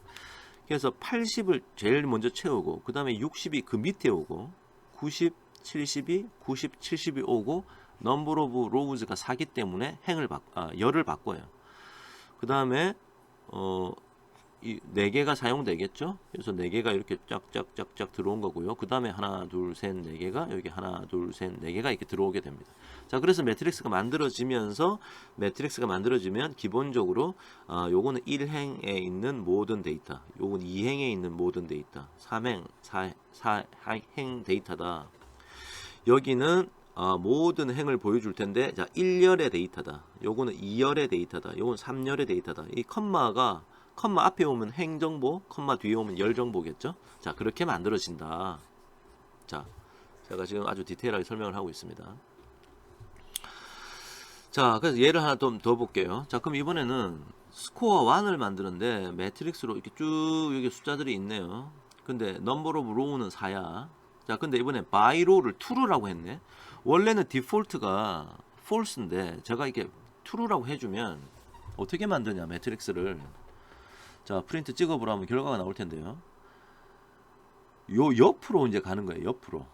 그래서 80을 제일 먼저 채우고 그 다음에 60이 그 밑에 오고 90, 72, 90, 70이 오고 number of rows가 4기 때문에 열을 바꿔요. 그 다음에 이 4개가 사용되겠죠. 그래서 4개가 이렇게 짝짝짝짝 들어온 거고요. 그 다음에 하나, 둘, 셋, 4개가 여기 하나, 둘, 셋, 4개가 이렇게 들어오게 됩니다. 자, 그래서 매트릭스가 만들어지면 기본적으로 요거는 1행에 있는 모든 데이터, 요건 2행에 있는 모든 데이터, 3행, 4행 데이터다. 여기는 모든 행을 보여줄 텐데, 자, 1열의 데이터다. 요거는 2열의 데이터다. 요건 3열의 데이터다. 이 컴마 앞에 오면 행 정보, 컴마 뒤에 오면 열 정보겠죠? 자, 그렇게 만들어진다. 자, 제가 지금 아주 디테일하게 설명을 하고 있습니다. 자, 그래서 예를 하나 더 볼게요. 자, 그럼 이번에는 스코어 1을 만드는데 매트릭스로 이렇게 쭉 여기 숫자들이 있네요. 근데 number of row는 4야. 자, 근데 이번에 by row를 true라고 했네. 원래는 디폴트가 false인데 제가 이렇게 true라고 해주면 어떻게 만드냐, 매트릭스를. 자, 프린트 찍어보라 하면 결과가 나올 텐데요. 요 옆으로 이제 가는 거예요. 옆으로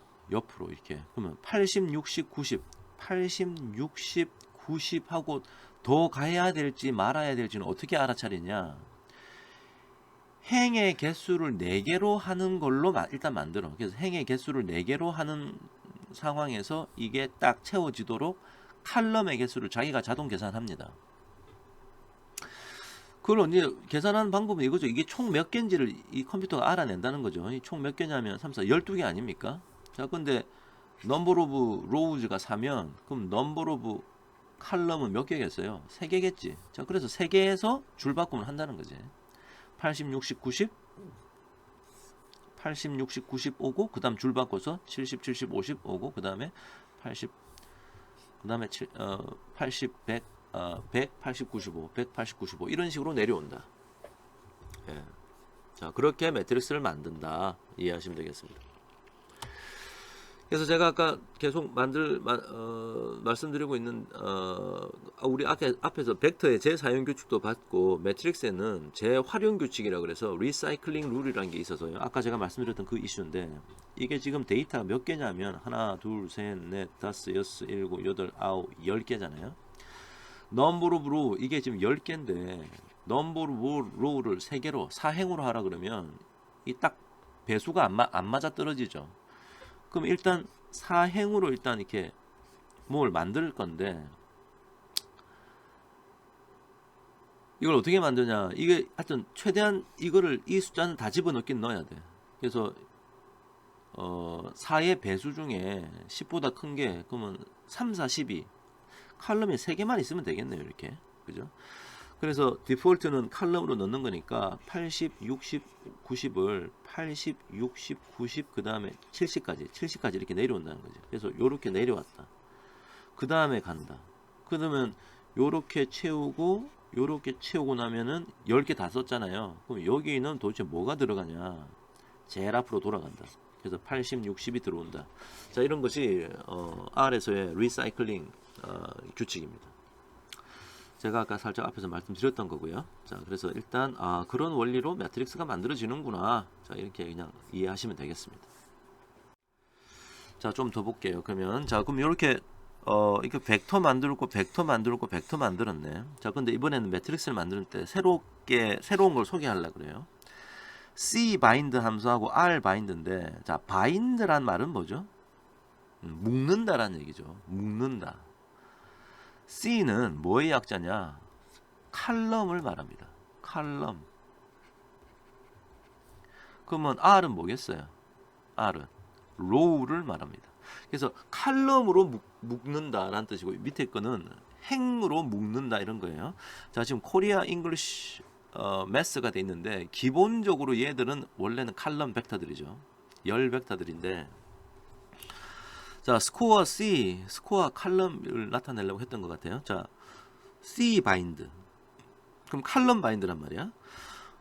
이렇게. 그러면 80, 60, 90, 80, 60, 90 하고 더 가야 될지 말아야 될지는 어떻게 알아차리냐. 행의 개수를 4개로 하는 걸로 일단 만들어. 그래서 행의 개수를 4개로 하는 상황에서 이게 딱 채워지도록 칼럼의 개수를 자기가 자동 계산합니다. 그걸 이제 계산하는 방법은 이거죠. 이게 총 몇 개인지를 이 컴퓨터가 알아낸다는 거죠. 이 총 몇 개냐면 3, 4, 12개 아닙니까? 자, 근데 number of rows가 4면 그럼 number of column은 몇 개겠어요? 3개겠지. 자, 그래서 3개에서 줄 바꿈을 한다는 거지. 80, 60, 90 80, 60, 90 오고 그 다음 줄 바꿔서 70, 70, 50 오고 그 다음에 80 그 다음에 80, 100 100, 80, 95, 180, 95 이런 식으로 내려온다. 예. 자, 그렇게 매트릭스를 만든다. 이해하시면 되겠습니다. 그래서 제가 아까 계속 말씀드리고 있는 우리 앞에서 벡터의 재사용 규칙도 봤고 매트릭스에는 재활용 규칙이라 그래서 리사이클링 룰이라는 게 있어서요. 아까 제가 말씀드렸던 그 이슈인데 이게 지금 데이터가 몇 개냐면 하나, 둘, 셋, 넷, 다섯, 여섯, 일곱, 여덟, 아홉, 10개잖아요. number of row 이게 지금 10개인데 number of row를 3개로 4행으로 하라 그러면 이 딱 배수가 안 맞아 떨어지죠. 그럼 일단 4행으로 일단 이렇게 뭘 만들 건데 이걸 어떻게 만드냐. 이게 하여튼 최대한 이 숫자는 다 집어넣긴 넣어야 돼. 그래서 4의 배수 중에 10보다 큰 게 그러면 3, 4, 12 칼럼에 3개만 있으면 되겠네요. 이렇게. 그죠? 그래서 디폴트는 칼럼으로 넣는 거니까 80, 60, 90을 80, 60, 90 그 다음에 70까지 이렇게 내려온다는 거죠. 그래서 요렇게 내려왔다. 그 다음에 간다. 그러면 요렇게 채우고 요렇게 채우고 나면은 10개 다 썼잖아요. 그럼 여기는 도대체 뭐가 들어가냐? 제일 앞으로 돌아간다. 그래서 80, 60이 들어온다. 자, 이런 것이 R에서의 리사이클링 규칙입니다. 제가 아까 살짝 앞에서 말씀드렸던 거고요. 자, 그래서 일단 그런 원리로 매트릭스가 만들어지는구나. 자, 이렇게 그냥 이해하시면 되겠습니다. 자, 좀 더 볼게요. 그러면 이렇게 이렇게 벡터 만들고 벡터 만들고 벡터 만들었네. 자, 근데 이번에는 매트릭스를 만들 때 새로운 걸 소개하려고 그래요. C 바인드 함수하고 R 바인드인데, 자, 바인드란 말은 뭐죠? 묶는다라는 얘기죠. 묶는다. C는 뭐의 약자냐? 칼럼을 말합니다. 칼럼. 그러면 R은 뭐겠어요? R은 로우를 말합니다. 그래서 칼럼으로 묶는다라는 뜻이고, 밑에 거는 행으로 묶는다 이런 거예요. 자, 지금 코리아 잉글리시 매스가 돼 있는데, 기본적으로 얘들은 원래는 칼럼 벡터들이죠. 열 벡터들인데, 자, 스코어 C, 스코어 칼럼을 나타내려고 했던 것 같아요. 자, C 바인드. 그럼 칼럼 바인드란 말이야.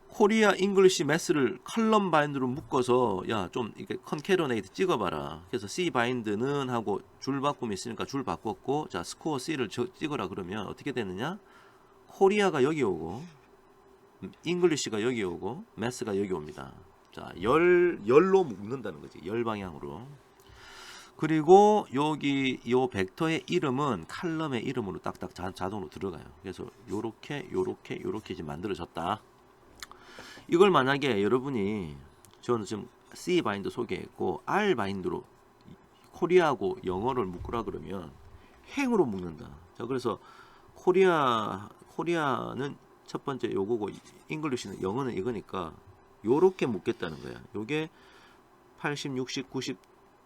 코리아 잉글리시 매스를 칼럼 바인드로 묶어서 좀 이렇게 컨캐러네이트 찍어봐라. 그래서 C 바인드는 하고 줄 바꿈이 있으니까 줄 바꿨고, 자, 스코어 C를 찍어라 그러면 어떻게 되느냐? 코리아가 여기 오고 잉글리시가 여기 오고 매스가 여기 옵니다. 자, 열로 묶는다는 거지. 열 방향으로. 그리고 여기 요 벡터의 이름은 칼럼의 이름으로 딱딱 자동으로 들어가요. 그래서 요렇게 이제 만들어졌다. 이걸 만약에 여러분이, 저는 지금 C 바인드 소개했고 R 바인드로 코리아하고 영어를 묶으라 그러면 행으로 묶는다. 자, 그래서 코리아는 첫 번째 요거고 잉글리시는 영어는 이거니까 요렇게 묶겠다는 거야. 요게 80, 60, 90,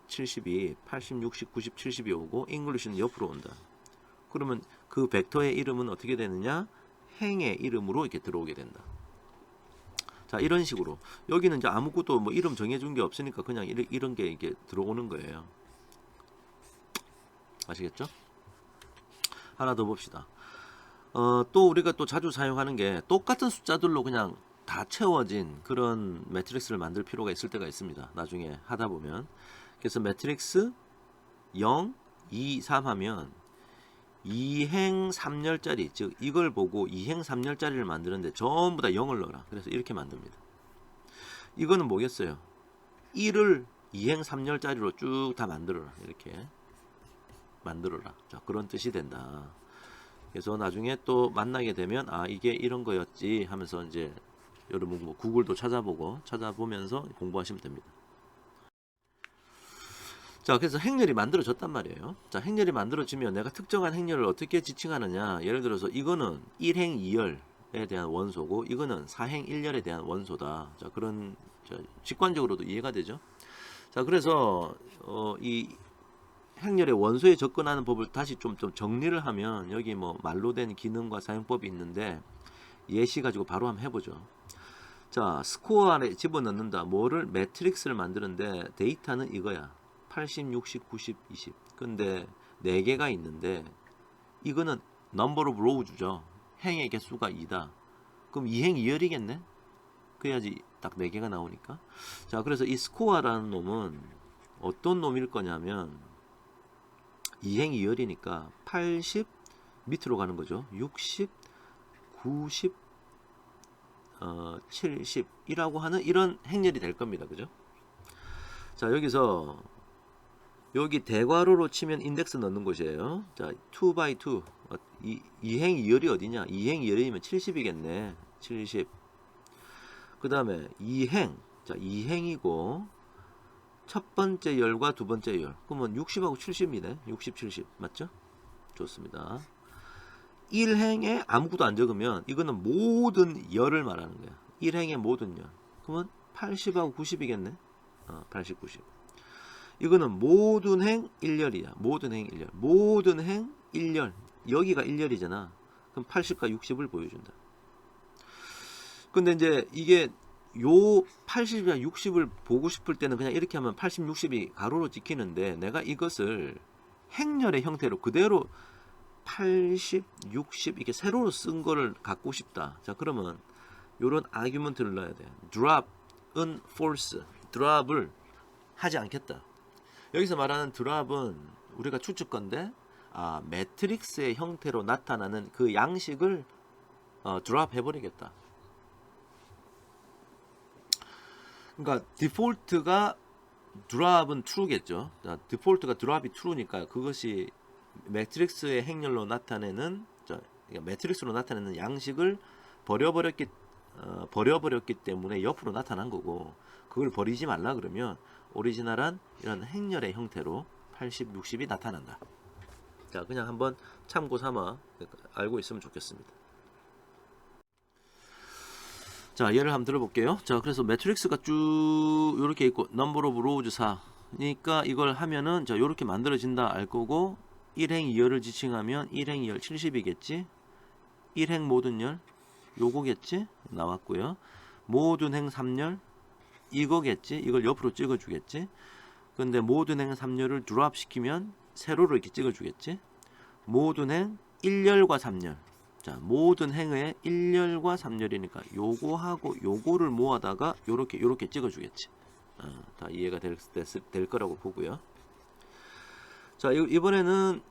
70이 80, 60, 90, 70이 오고 잉글리시는 옆으로 온다. 그러면 그 벡터의 이름은 어떻게 되느냐? 행의 이름으로 이렇게 들어오게 된다. 자, 이런 식으로 여기는 이제 아무것도 뭐 이름 정해준 게 없으니까 그냥 이런 게 이렇게 들어오는 거예요. 아시겠죠? 하나 더 봅시다. 또 우리가 또 자주 사용하는 게 똑같은 숫자들로 그냥 다 채워진 그런 매트릭스를 만들 필요가 있을 때가 있습니다. 나중에 하다 보면. 그래서 매트릭스 0, 2, 3 하면 2행 3열짜리, 즉 이걸 보고 2행 3열짜리를 만드는데 전부 다 0을 넣어라. 그래서 이렇게 만듭니다. 이거는 뭐겠어요? 1을 2행 3열짜리로 쭉 다 만들어라. 이렇게 만들어라. 자, 그런 뜻이 된다. 그래서 나중에 또 만나게 되면 이게 이런 거였지 하면서 이제 여러분 뭐 구글도 찾아보면서 공부하시면 됩니다. 자, 그래서 행렬이 만들어졌단 말이에요. 자, 행렬이 만들어지면 내가 특정한 행렬을 어떻게 지칭하느냐. 예를 들어서 이거는 1행 2열에 대한 원소고 이거는 4행 1열에 대한 원소다. 자, 그런 직관적으로도 이해가 되죠. 자, 그래서 이 행렬의 원소에 접근하는 법을 다시 좀 정리를 하면 여기 뭐 말로 된 기능과 사용법이 있는데 예시 가지고 바로 한번 해보죠. 자, 스코어 안에 집어넣는다. 뭐를? 매트릭스를 만드는데 데이터는 이거야. 80, 60, 90, 20. 근데 4개가 있는데 이거는 number of rows죠. 행의 개수가 2다. 그럼 2행 2열이겠네? 그래야지 딱 4개가 나오니까. 자, 그래서 이 스코어라는 놈은 어떤 놈일 거냐면 2행 2열이니까 80 밑으로 가는 거죠. 60, 90, 70이라고 하는 이런 행렬이 될 겁니다. 그죠? 자, 여기서 여기 대괄호로 치면 인덱스 넣는 곳이에요. 자, 2x2. 2행 2열이 어디냐? 2행 2열이면 70이겠네. 70. 그 다음에 2행. 자, 2행이고 첫 번째 열과 두 번째 열. 그러면 60하고 70이네. 60, 70. 맞죠? 좋습니다. 1행에 아무것도 안 적으면 이거는 모든 열을 말하는 거야. 1행의 모든 열. 그러면 80하고 90이겠네. 80, 90. 이거는 모든 행 1열이야. 모든 행 1열. 모든 행 1열. 여기가 1열이잖아. 그럼 80과 60을 보여준다. 근데 이제 이게 요 80이나 60을 보고 싶을 때는 그냥 이렇게 하면 80, 60이 가로로 찍히는데 내가 이것을 행렬의 형태로 그대로 80, 60 이렇게 세로로 쓴 거를 갖고 싶다. 자, 그러면 요런 아규먼트를 넣어야 돼. drop은 false. drop을 하지 않겠다. 여기서 말하는 드랍은 우리가 추측건데 매트릭스의 형태로 나타나는 그 양식을 드랍 해버리겠다. 그러니까 디폴트가 드랍은 true겠죠. 디폴트가 드랍이 true니까 그것이 매트릭스의 행렬로 나타내는 그러니까 매트릭스로 나타내는 양식을 버려버렸기 때문에 옆으로 나타난 거고, 그걸 버리지 말라 그러면 오리지널한 이런 행렬의 형태로 80, 60이 나타난다. 자, 그냥 한번 참고 삼아 알고 있으면 좋겠습니다. 자, 예를 한번 들어볼게요. 자, 그래서 매트릭스가 쭉 이렇게 있고 number of rows 4니까 이걸 하면은 자, 이렇게 만들어진다 알 거고, 1행 2열을 지칭하면 1행 2열 70이겠지. 1행 모든 열 요거겠지. 나왔고요. 모든 행 3열 이거겠지. 이걸 옆으로 찍어 주겠지. 근데 모든 행 3열을 드랍 시키면 세로로 이렇게 찍어 주겠지. 모든 행 1열과 3열. 자, 모든 행의 1열과 3열이니까 요거하고 요거를 모아다가 요렇게 찍어 주겠지. 다 이해가 될 거라고 보고요. 자, 이번에는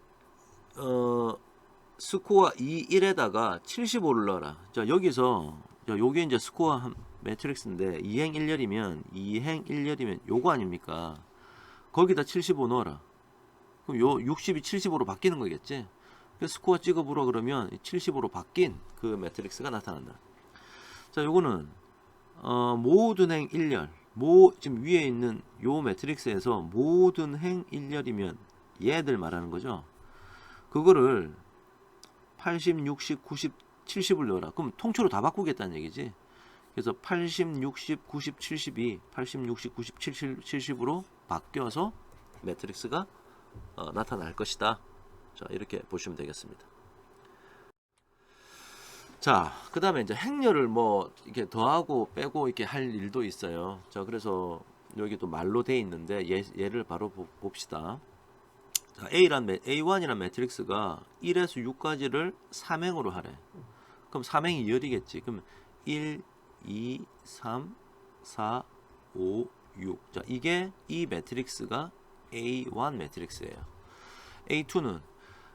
스코어 2, 1에다가 75를 넣어라. 자, 여기서 요게 이제 스코어 매트릭스인데 2행 1열이면 요거 아닙니까? 거기다 75 넣어라. 그럼 요 60이 75로 바뀌는 거겠지? 그래서 스코어 찍어보라 그러면 75로 바뀐 그 매트릭스가 나타난다. 자, 요거는 모든 행 1열. 지금 위에 있는 요 매트릭스에서 모든 행 1열이면 얘들 말하는 거죠. 그거를 80, 60, 90, 70을 넣어라. 그럼 통째로 다 바꾸겠다는 얘기지. 그래서 80, 60, 90, 70이 80, 60, 90, 70으로 바뀌어서 매트릭스가 나타날 것이다. 자, 이렇게 보시면 되겠습니다. 자, 그 다음에 이제 행렬을 뭐 이렇게 더하고 빼고 이렇게 할 일도 있어요. 자, 그래서 여기 또 말로 돼 있는데 얘를 바로 봅시다. 자, A1이란 매트릭스가 1에서 6까지를 3행으로 하래. 그럼 3행이 2열이겠지. 그럼 1, 2, 3, 4, 5, 6. 자, 이게 이 매트릭스가 A1 매트릭스예요. A2는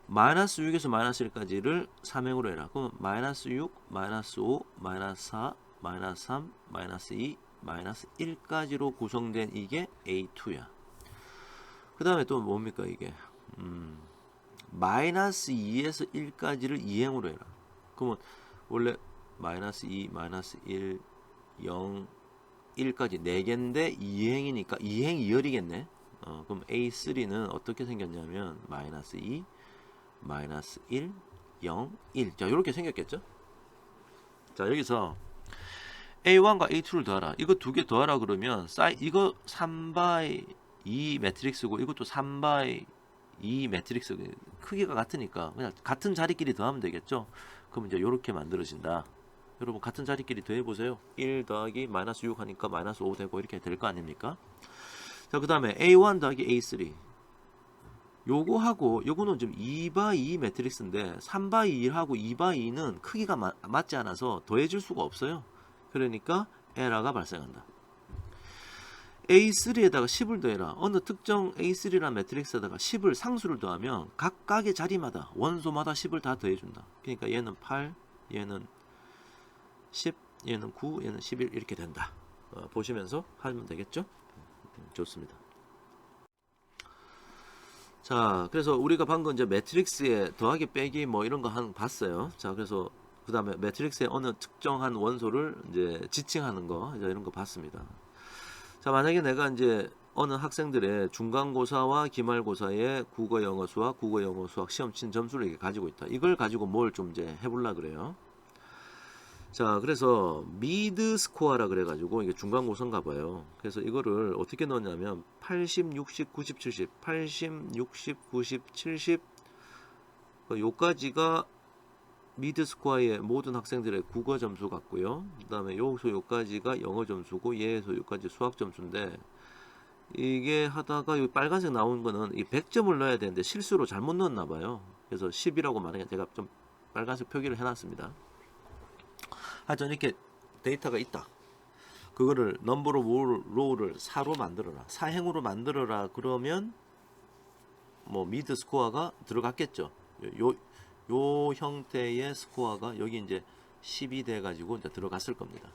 마이너스 6에서 마이너스 1까지를 3행으로 해라. 그럼 마이너스 6, 마이너스 5, 마이너스 4, 마이너스 3, 마이너스 2, 마이너스 1까지로 구성된 이게 A2야. 그 다음에 또 뭡니까 이게? 마이너스 2에서 1까지를 2행으로 해라. 그러면 원래 마이너스 2, 마이너스 1, 0, 1까지 4개인데 2행이니까 2행 2열이겠네. 그럼 A3는 어떻게 생겼냐면 마이너스 2, 마이너스 1, 0, 1. 자, 이렇게 생겼겠죠? 자, 여기서 A1과 A2를 더하라. 이거 두 개 더하라 그러면 이거 3by 2 매트릭스고 이것도 3by 2 매트릭스 크기가 같으니까 그냥 같은 자리끼리 더하면 되겠죠? 그럼 이제 이렇게 만들어진다. 여러분 같은 자리끼리 더해 보세요. 1 더하기 마이너스 6 하니까 마이너스 5 되고 이렇게 될 거 아닙니까? 자, 그 다음에 A1 더하기 A3 요거는 지금 2x2 매트릭스인데 3x 1하고 2x2는 크기가 맞지 않아서 더해줄 수가 없어요. 그러니까 에러가 발생한다. A3에다가 10을 더해라. 어느 특정 A3란 매트릭스에다가 10을 상수를 더하면 각각의 자리마다 원소마다 10을 다 더해준다. 그러니까 얘는 8, 얘는 10, 얘는 9, 얘는 11 이렇게 된다. 보시면서 하면 되겠죠? 좋습니다. 자, 그래서 우리가 방금 이제 매트릭스에 더하기 빼기 뭐 이런 거 봤어요. 자, 그래서 그 다음에 매트릭스의 어느 특정한 원소를 이제 지칭하는 거 이제 이런 거 봤습니다. 자, 만약에 내가 이제 어느 학생들의 중간고사와 기말고사의 국어, 영어, 수학, 국어, 영어, 수학 시험 친 점수를 이렇게 가지고 있다. 이걸 가지고 뭘 좀 이제 해보려 그래요. 자, 그래서 미드 스코어라 그래가지고 이게 중간고사인가 봐요. 그래서 이거를 어떻게 넣냐면 80, 60, 90, 70, 80, 60, 90, 70 요까지가 미드 스코어의 모든 학생들의 국어 점수 같고요. 그 다음에 요까지가 영어 점수고 얘에서 요까지 수학 점수인데 이게 하다가 이 빨간색 나온 거는 이 100점을 넣어야 되는데 실수로 잘못 넣었나 봐요. 그래서 10이라고 말하니까 제가 좀 빨간색 표기를 해놨습니다. 하여튼 이렇게 데이터가 있다. 그거를 넘버 오브 로우를 4로 만들어라. 4행으로 만들어라. 그러면 뭐 미드 스코어가 들어갔겠죠. 요 형태의 스코어가 여기 이제 10이 돼 가지고 이제 들어갔을 겁니다.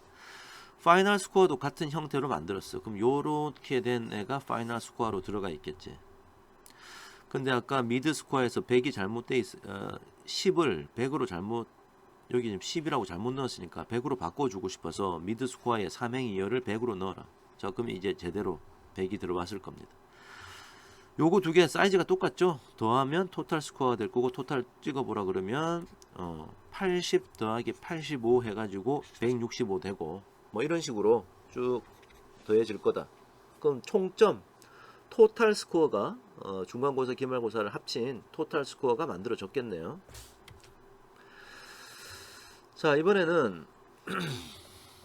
파이널 스코어도 같은 형태로 만들었어. 그럼 요렇게 된 애가 파이널 스코어로 들어가 있겠지. 근데 아까 미드 스코어에서 100이 잘못돼 있 10을 100으로 잘못 여기 지금 10이라고 잘못 넣었으니까 100으로 바꿔주고 싶어서 미드 스코어에 3행 2열을 100으로 넣어라. 자, 그럼 이제 제대로 100이 들어왔을 겁니다. 요거 두 개 사이즈가 똑같죠? 더하면 토탈 스코어가 될 거고, 토탈 찍어보라 그러면 80 더하기 85 해가지고 165 되고, 뭐 이런 식으로 쭉 더해질 거다. 그럼 총점 토탈 스코어가 중간고사 기말고사를 합친 토탈 스코어가 만들어졌겠네요. 자, 이번에는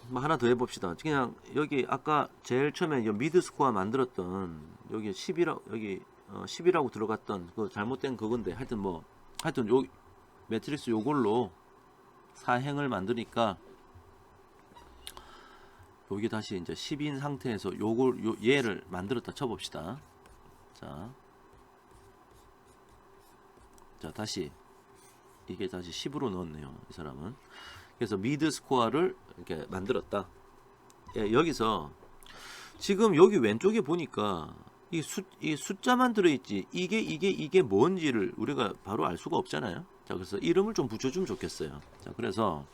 뭐 하나 더 해봅시다. 그냥 여기 아까 제일 처음에 미드 스코어 만들었던 여기 10이라고 들어갔던 그 잘못된 그건데 하여튼 요 매트릭스 요걸로 사행을 만드니까 여기 다시 이제 10인 상태에서 얘를 만들었다 쳐봅시다. 자, 다시 이게 다시 10으로 넣었네요. 이 사람은. 그래서 미드 스코어를 이렇게 만들었다. 예, 여기서 지금 여기 왼쪽에 보니까 이 숫자만 들어있지 이게 뭔지를 우리가 바로 알 수가 없잖아요. 자, 그래서 이름을 좀 붙여주면 좋겠어요. 자, 그래서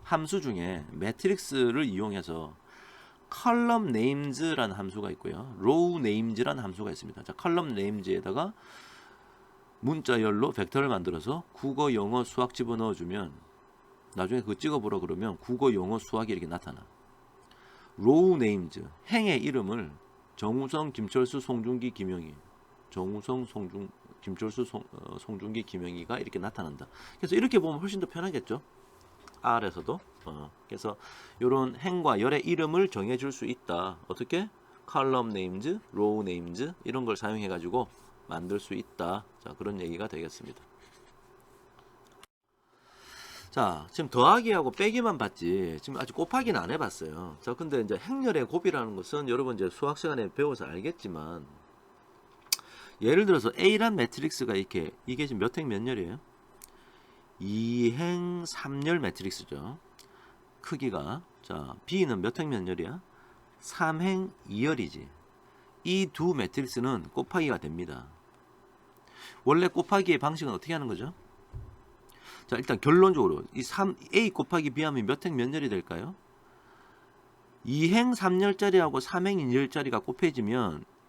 함수 중에 매트릭스를 이용해서 column names라는 함수가 있고요. row names라는 함수가 있습니다. 자, column names에다가 문자열로 벡터를 만들어서 국어, 영어, 수학 집어넣어주면 나중에 그거 찍어보라 그러면 국어, 영어, 수학이 이렇게 나타나. row names, 행의 이름을 정우성, 김철수, 송중기, 김영희, 정우성, 김철수, 송중기, 김영희가 이렇게 나타난다. 그래서 이렇게 보면 훨씬 더 편하겠죠. R에서도. 그래서 이런 행과 열의 이름을 정해줄 수 있다. 어떻게? column names, row names 이런 걸 사용해 가지고 만들 수 있다. 자, 그런 얘기가 되겠습니다. 자, 지금 더하기하고 빼기만 봤지 지금 아직 곱하기는 안 해봤어요. 자, 근데 이제 행렬의 곱이라는 것은 여러분 이제 수학 시간에 배워서 알겠지만, 예를 들어서 A란 매트릭스가 이게 지금 몇 행 몇 열이에요? 2행 3열 매트릭스죠. 크기가. 자, B는 몇 행 몇 열이야? 3행 2열이지. 이 두 매트릭스는 곱하기가 됩니다. 원래 곱하기의 방식은 어떻게 하는 거죠? 자, 일단 결론적으로 이 A 곱하기 B 하면 몇 행 몇 열이 될까요? 2행 3열짜리하고 3행 2열짜리가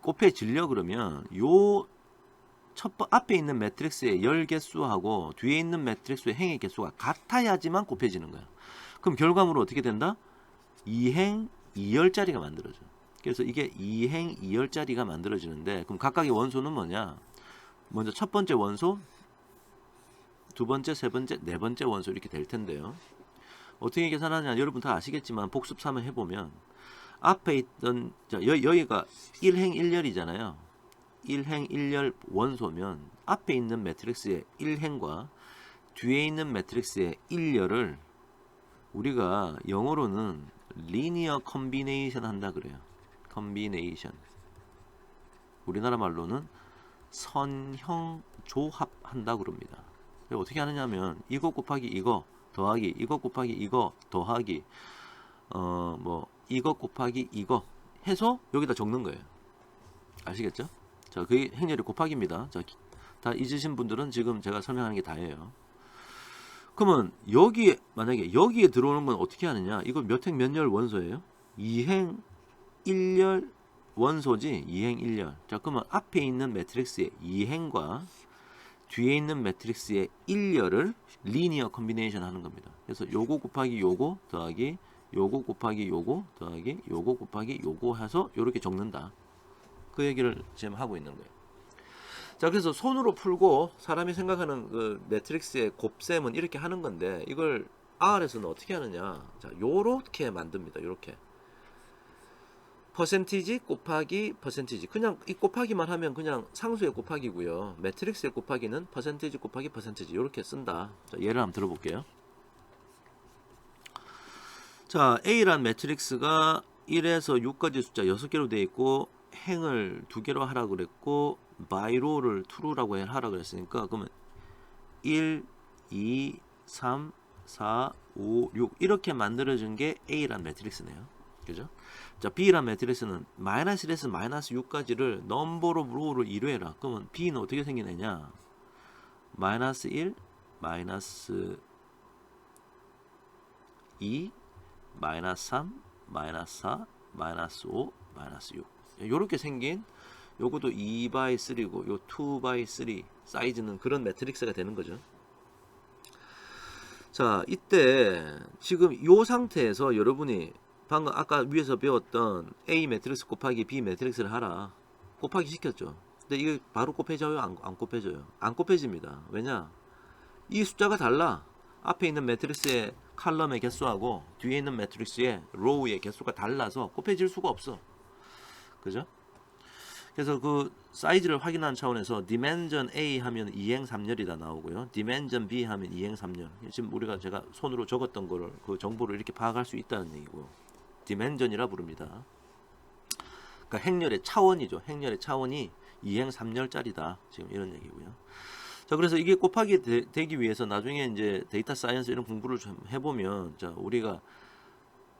곱해지려 그러면 요 앞에 있는 매트릭스의 열 개수하고 뒤에 있는 매트릭스의 행의 개수가 같아야지만 곱해지는 거야. 그럼 결과물은 어떻게 된다? 2행 2열짜리가 만들어져. 그래서 이게 2행 2열짜리가 만들어지는데, 그럼 각각의 원소는 뭐냐? 먼저 첫 번째 원소, 두 번째, 세 번째, 네 번째 원소 이렇게 될 텐데요. 어떻게 계산하냐 여러분 다 아시겠지만 복습 3을 해보면 앞에 있던 여기가 1행 1열이잖아요. 1행 1열 원소면 앞에 있는 매트릭스의 1행과 뒤에 있는 매트릭스의 1열을 우리가 영어로는 리니어 컨비네이션 한다 그래요. 컨비네이션. 우리나라 말로는 선형 조합한다 그럽니다. 어떻게 하느냐면 이거 곱하기 이거 더하기 이거 곱하기 이거 더하기 이거 곱하기 이거 해서 여기다 적는 거예요. 아시겠죠? 자, 그게 행렬이 곱하기입니다. 자, 다 잊으신 분들은 지금 제가 설명하는 게 다예요. 그러면 만약에 여기에 들어오는 건 어떻게 하느냐? 이거 몇 행 몇 열 원소예요? 2행 1열 원소지. 2행 1열. 자, 그러면 앞에 있는 매트릭스의 2행과 뒤에 있는 매트릭스의 1열을 리니어 컨비네이션 하는 겁니다. 그래서 요거 곱하기 요거 더하기 요거 곱하기 요거 더하기 요거 곱하기 요거 해서 요렇게 적는다. 그 얘기를 지금 하고 있는 거예요. 자, 그래서 손으로 풀고 사람이 생각하는 그 매트릭스의 곱셈은 이렇게 하는 건데, 이걸 R에서는 어떻게 하느냐? 자, 요렇게 만듭니다. 요렇게. 퍼센티지 곱하기 퍼센티지. 그냥 이 곱하기만 하면 그냥 상수의 곱하기고요. 매트릭스의 곱하기는 퍼센티지 곱하기 퍼센티지 이렇게 쓴다. 자, 예를 한번 들어볼게요. 자, A란 매트릭스가 1에서 6까지 숫자 6개로 되어 있고 행을 2개로 하라 그랬고 바이로를 true라고 하라 그랬으니까 그러면 1, 2, 3, 4, 5, 6 이렇게 만들어진 게 A란 매트릭스네요. 그죠? 자, B란 매트릭스는 마이너스 1에서 마이너스 6까지를 넘버로 로우를 이루해라. 그러면 B는 어떻게 생기느냐? 마이너스 1, 마이너스 2, 마이너스 3, 마이너스 4, 마이너스 5, 마이너스 6 요렇게 생긴 요것도 2x3고 요 2x3 사이즈는 그런 매트릭스가 되는 거죠. 자, 이때 지금 요 상태에서 여러분이 방금 아까 위에서 배웠던 A 매트릭스 곱하기 B 매트릭스를 하라. 곱하기 시켰죠. 근데 이게 바로 곱해져요? 안 곱해져요? 안 곱해집니다. 왜냐? 이 숫자가 달라. 앞에 있는 매트릭스의 칼럼의 개수하고 뒤에 있는 매트릭스의 로우의 개수가 달라서 곱해질 수가 없어. 그죠? 그래서 그 사이즈를 확인하는 차원에서 dimension A 하면 2행 3열이다 나오고요. dimension B 하면 2행 3열. 지금 우리가 제가 손으로 적었던 거를 그 정보를 이렇게 파악할 수 있다는 얘기고. dimension이라 부릅니다. 그러니까 행렬의 차원이죠. 행렬의 차원이 2행 3열짜리다. 지금 이런 얘기고요. 자, 그래서 이게 곱하기 되기 위해서 나중에 이제 데이터 사이언스 이런 공부를 좀 해보면, 자, 우리가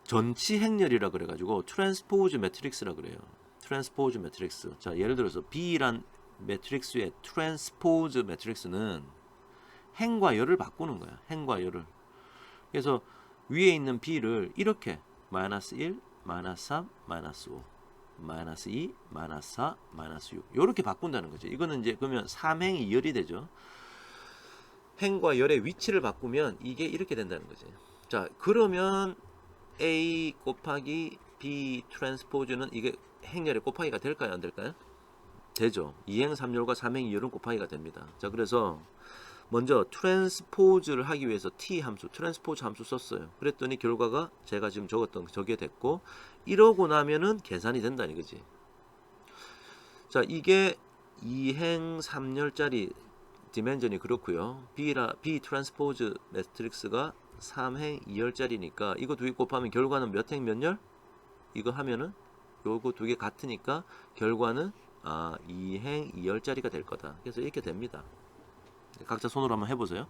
전치 행렬이라 그래가지고 트랜스포즈 매트릭스라 그래요. 트랜스포즈 매트릭스. 자, 예를 들어서 B란 매트릭스의 트랜스포즈 매트릭스는 행과 열을 바꾸는 거야. 행과 열을. 그래서 위에 있는 B를 이렇게 마이너스 1, 마이너스 3, 마이너스 5, 마이너스 2, 마이너스 4, 마이너스 6 이렇게 바꾼다는 거죠. 이거는 이제 그러면 3행 2열이 되죠. 행과 열의 위치를 바꾸면 이게 이렇게 된다는 거죠. 자, 그러면 A 곱하기 B 트랜스포즈는 이게 행렬의 곱하기가 될까요? 안 될까요? 되죠. 2행 3열과 3행 2열은 곱하기가 됩니다. 자, 그래서 먼저 트랜스포즈를 하기 위해서 T 함수, 트랜스포즈 함수 썼어요. 그랬더니 결과가 제가 지금 적었던 저게 됐고, 이러고 나면은 계산이 된다는 거지. 자, 이게 2행 3열짜리 디멘전이 그렇고요. B 트랜스포즈 매트릭스가 3행 2열짜리니까 이거 두 개 곱하면 결과는 몇 행 몇 열? 이거 하면은 요거 두 개 같으니까 결과는 2행 2열짜리가 될 거다. 그래서 이렇게 됩니다. 각자 손으로 한번 해보세요.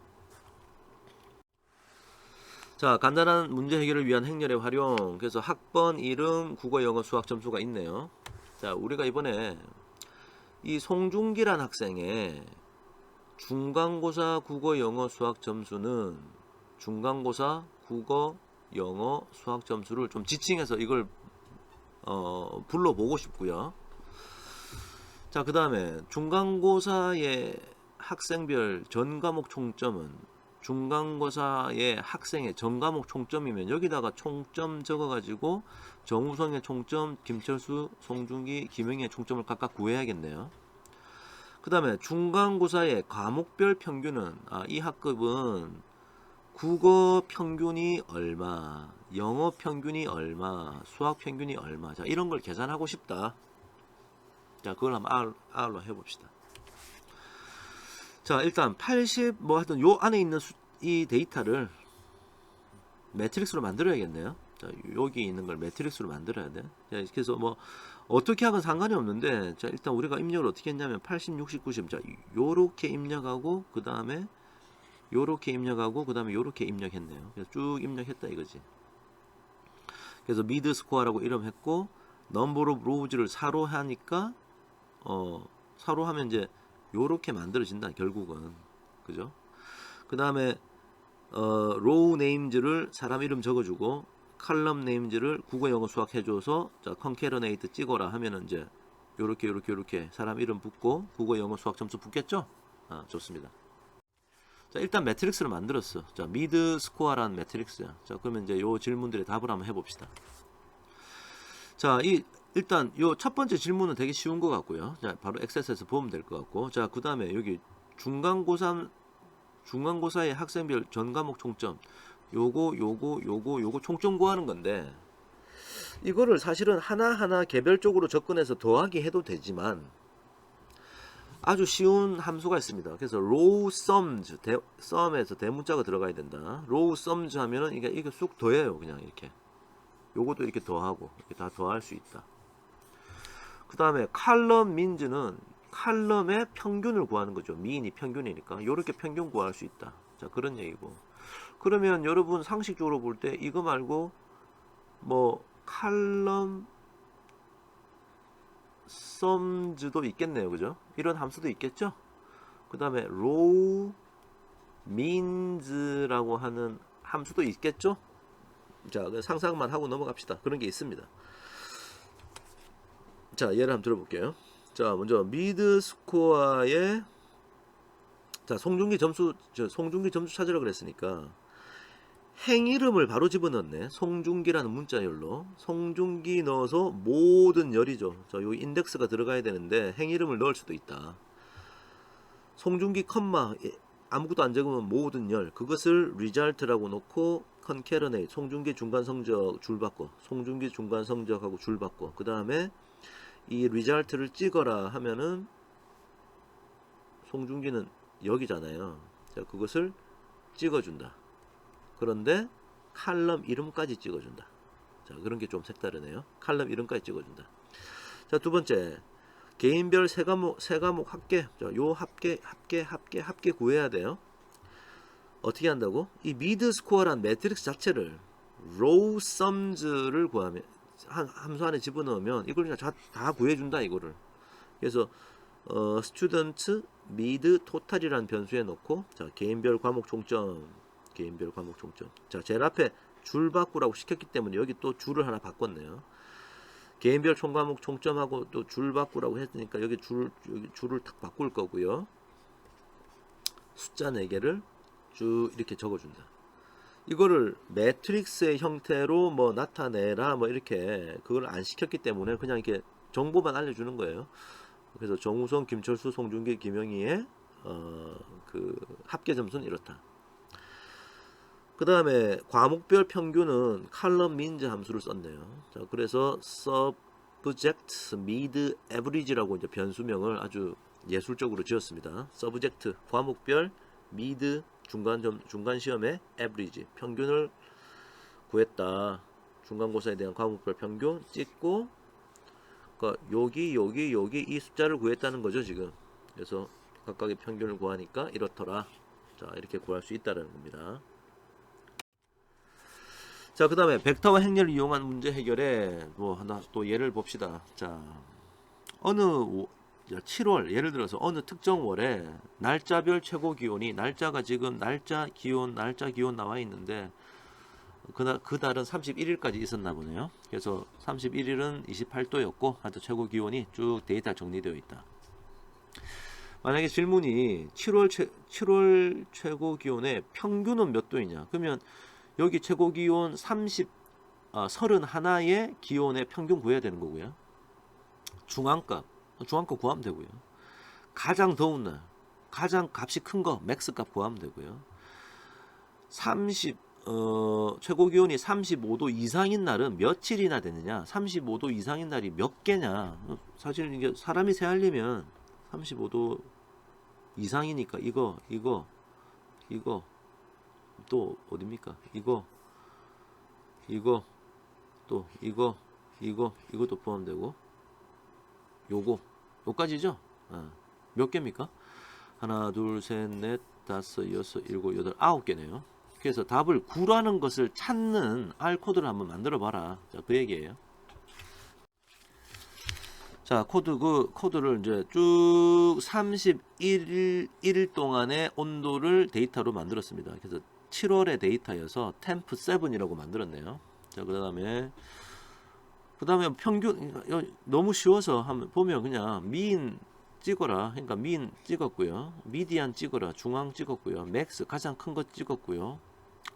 자, 간단한 문제 해결을 위한 행렬의 활용. 그래서 학번, 이름, 국어, 영어, 수학 점수가 있네요. 자, 우리가 이번에 이 송중기란 학생의 중간고사 국어, 영어, 수학 점수는 중간고사 국어, 영어, 수학 점수를 좀 지칭해서 이걸 불러보고 싶고요. 자, 그 다음에 중간고사의 학생별 전과목 총점은 중간고사의 학생의 전과목 총점이면 여기다가 총점 적어가지고 정우성의 총점, 김철수, 송중기, 김영희의 총점을 각각 구해야겠네요. 그 다음에 중간고사의 과목별 평균은 이 학급은 국어 평균이 얼마, 영어 평균이 얼마, 수학 평균이 얼마. 자, 이런 걸 계산하고 싶다. 자, 그걸 한번 R로 해봅시다. 자, 일단 80 뭐 하여튼 요 안에 있는 이 데이터를 매트릭스로 만들어야겠네요. 자, 여기 있는 걸 매트릭스로 만들어야 돼. 자, 그래서 뭐 어떻게 하건 상관이 없는데, 자, 일단 우리가 입력을 어떻게 했냐면 80, 60, 90. 자, 요렇게 입력하고 그 다음에 요렇게 입력하고 그 다음에 요렇게 입력했네요. 그래서 쭉 입력했다 이거지. 그래서 미드 스코어라고 이름했고, 넘버 오브 로우즈를 4로 하니까 사로 하면 이제 요렇게 만들어진다 결국은. 그죠? 그 다음에 로우 네임즈를 사람 이름 적어주고 칼럼 네임즈를 국어 영어 수학 해줘서 자 컨캐러네이트 찍어라 하면은 이제 요렇게 사람 이름 붙고 국어 영어 수학 점수 붙겠죠? 좋습니다. 자, 일단 매트릭스를 만들었어. 자, 미드 스코어라는 매트릭스야. 자, 그러면 이제 요 질문들의 답을 한번 해봅시다. 자, 일단 요 첫 번째 질문은 되게 쉬운 것 같고요. 자, 바로 엑셀에서 보면 될 것 같고. 자, 그 다음에 여기 중간고사의 학생별 전과목 총점. 요거 총점 구하는 건데. 이거를 사실은 하나하나 개별적으로 접근해서 더하기 해도 되지만 아주 쉬운 함수가 있습니다. 그래서 row sums, sum에서 대문자가 들어가야 된다. row sums 하면은 이게 쑥 더해요. 그냥 이렇게. 요것도 이렇게 더하고 이렇게 다 더할 수 있다. 그 다음에 column means는 칼럼의 평균을 구하는 거죠. 미인이 평균이니까 요렇게 평균 구할 수 있다. 자, 그런 얘기고. 그러면 여러분 상식적으로 볼 때 이거 말고 뭐 칼럼 sums도 있겠네요. 그죠? 이런 함수도 있겠죠? 그 다음에 row means라고 하는 함수도 있겠죠? 자, 상상만 하고 넘어갑시다. 그런 게 있습니다. 자, 예를 한번 들어볼게요. 자, 먼저 미드 스코어의 자, 송중기 점수 찾으라 그랬으니까 행 이름을 바로 집어넣네. 송중기라는 문자열로 송중기 넣어서 모든 열이죠. 자, 요 인덱스가 들어가야 되는데 행 이름을 넣을 수도 있다. 송중기 컴마 아무것도 안 적으면 모든 열 그것을 result라고 놓고 concatenate 송중기 중간 성적 줄 바꿔 송중기 중간 성적하고 줄 바꿔 그 다음에 이 result를 찍어라 하면은 송중기는 여기잖아요. 자, 그것을 찍어준다. 그런데 칼럼 이름까지 찍어준다. 자, 그런 게 좀 색다르네요. 칼럼 이름까지 찍어준다. 자, 두 번째 개인별 세 과목 합계. 자, 요 합계 구해야 돼요. 어떻게 한다고? 이 미드 스코어란 매트릭스 자체를 row sums를 구하면 함수 안에 집어넣으면 이걸 그냥 다 구해준다 이거를. 그래서 student mid total이라는 변수에 넣고 자, 개인별 과목 총점. 자, 제일 앞에 줄 바꾸라고 시켰기 때문에 여기 또 줄을 하나 바꿨네요. 개인별 총과목 총점하고 또 줄 바꾸라고 했으니까 여기 줄을 딱 바꿀 거고요. 숫자 4개를 쭉 이렇게 적어준다. 이거를 매트릭스의 형태로 뭐 나타내라 뭐 이렇게 그걸 안 시켰기 때문에 그냥 이렇게 정보만 알려주는 거예요. 그래서 정우성, 김철수, 송중기, 김영희의 그 합계 점수는 이렇다. 그 다음에 과목별 평균은 column means 함수를 썼네요. 자, 그래서 subject mid average라고 이제 변수명을 아주 예술적으로 지었습니다. subject 과목별 mid 중간 시험의 average 평균을 구했다. 중간고사에 대한 과목별 평균 찍고 그러니까 여기 이 숫자를 구했다는 거죠 지금. 그래서 각각의 평균을 구하니까 이렇더라. 자, 이렇게 구할 수 있다는 겁니다. 자, 그 다음에 벡터와 행렬을 이용한 문제 해결에 뭐 하나 또 예를 봅시다. 자, 어느 7월 예를 들어서 어느 특정 월에 날짜별 최고 기온이 날짜가 지금 날짜 기온 나와 있는데 그 달은 31일까지 있었나 보네요. 그래서 31일은 28도였고 하여튼 최고 기온이 쭉 데이터 정리되어 있다. 만약에 질문이 7월 최고 기온의 평균은 몇 도이냐? 그러면 여기 최고 기온 31의 기온의 평균 구해야 되는 거고요. 중앙값 구하면 되고요. 가장 더운 날, 가장 값이 큰 거, 맥스 값 구하면 되고요. 최고 기온이 35도 이상인 날은 며칠이나 되느냐? 35도 이상인 날이 몇 개냐? 사실 이게 사람이 세하려면 35도 이상이니까 이거 또 어딥니까? 또 이것도 포함되고 요까지죠? 몇 개입니까? 하나, 둘, 셋, 넷, 다섯, 여섯, 일곱, 여덟, 9개네요. 그래서 답을 9라는 것을 찾는 R 코드를 한번 만들어 봐라. 자, 그 얘기예요. 자, 코드를 이제 쭉 31일 동안의 온도를 데이터로 만들었습니다. 그래서 7월의 데이터여서 temp7이라고 만들었네요. 자, 그 다음에 평균 너무 쉬워서 한번 보면 그냥 mean 찍어라. 그러니까 mean 찍었고요. median 찍어라. 중앙 찍었고요. max 가장 큰 거 찍었고요.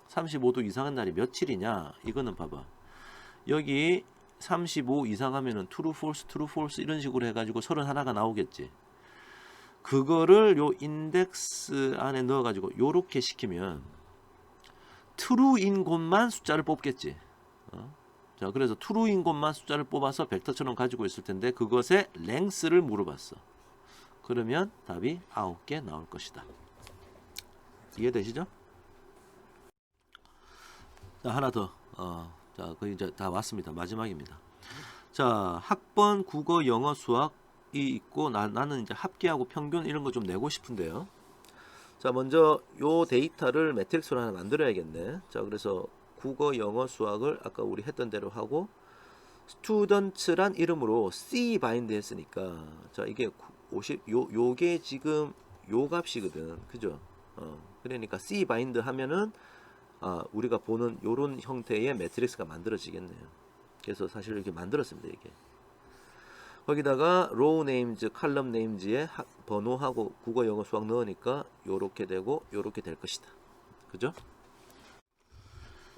35도 이상한 날이 며칠이냐? 이거는 봐봐. 여기 35 이상 하면은 true false 이런 식으로 해가지고 31가 나오겠지. 그거를 요 인덱스 안에 넣어가지고 요렇게 시키면 true인 곳만 숫자를 뽑겠지. 자, 그래서 true인 것만 숫자를 뽑아서 벡터처럼 가지고 있을 텐데 그것의 length를 물어봤어. 그러면 답이 9개 나올 것이다. 이해되시죠? 자, 하나 더. 자, 거의 이제 다 왔습니다. 마지막입니다. 자, 학번, 국어, 영어, 수학이 있고 나는 이제 합계하고 평균 이런 거 좀 내고 싶은데요. 자, 먼저 요 데이터를 매트릭스로 하나 만들어야겠네. 자, 그래서 국어, 영어, 수학을 아까 우리 했던 대로 하고 스튜던츠란 이름으로 C 바인드 했으니까 자, 이게 50 요게 지금 요 값이거든. 그죠? 그러니까 C 바인드 하면은 우리가 보는 요런 형태의 매트릭스가 만들어지겠네요. 그래서 사실 이렇게 만들었습니다, 이게. 거기다가 로우 네임즈, 칼럼 네임즈에 번호하고 국어, 영어, 수학 넣으니까 요렇게 되고 요렇게 될 것이다. 그죠?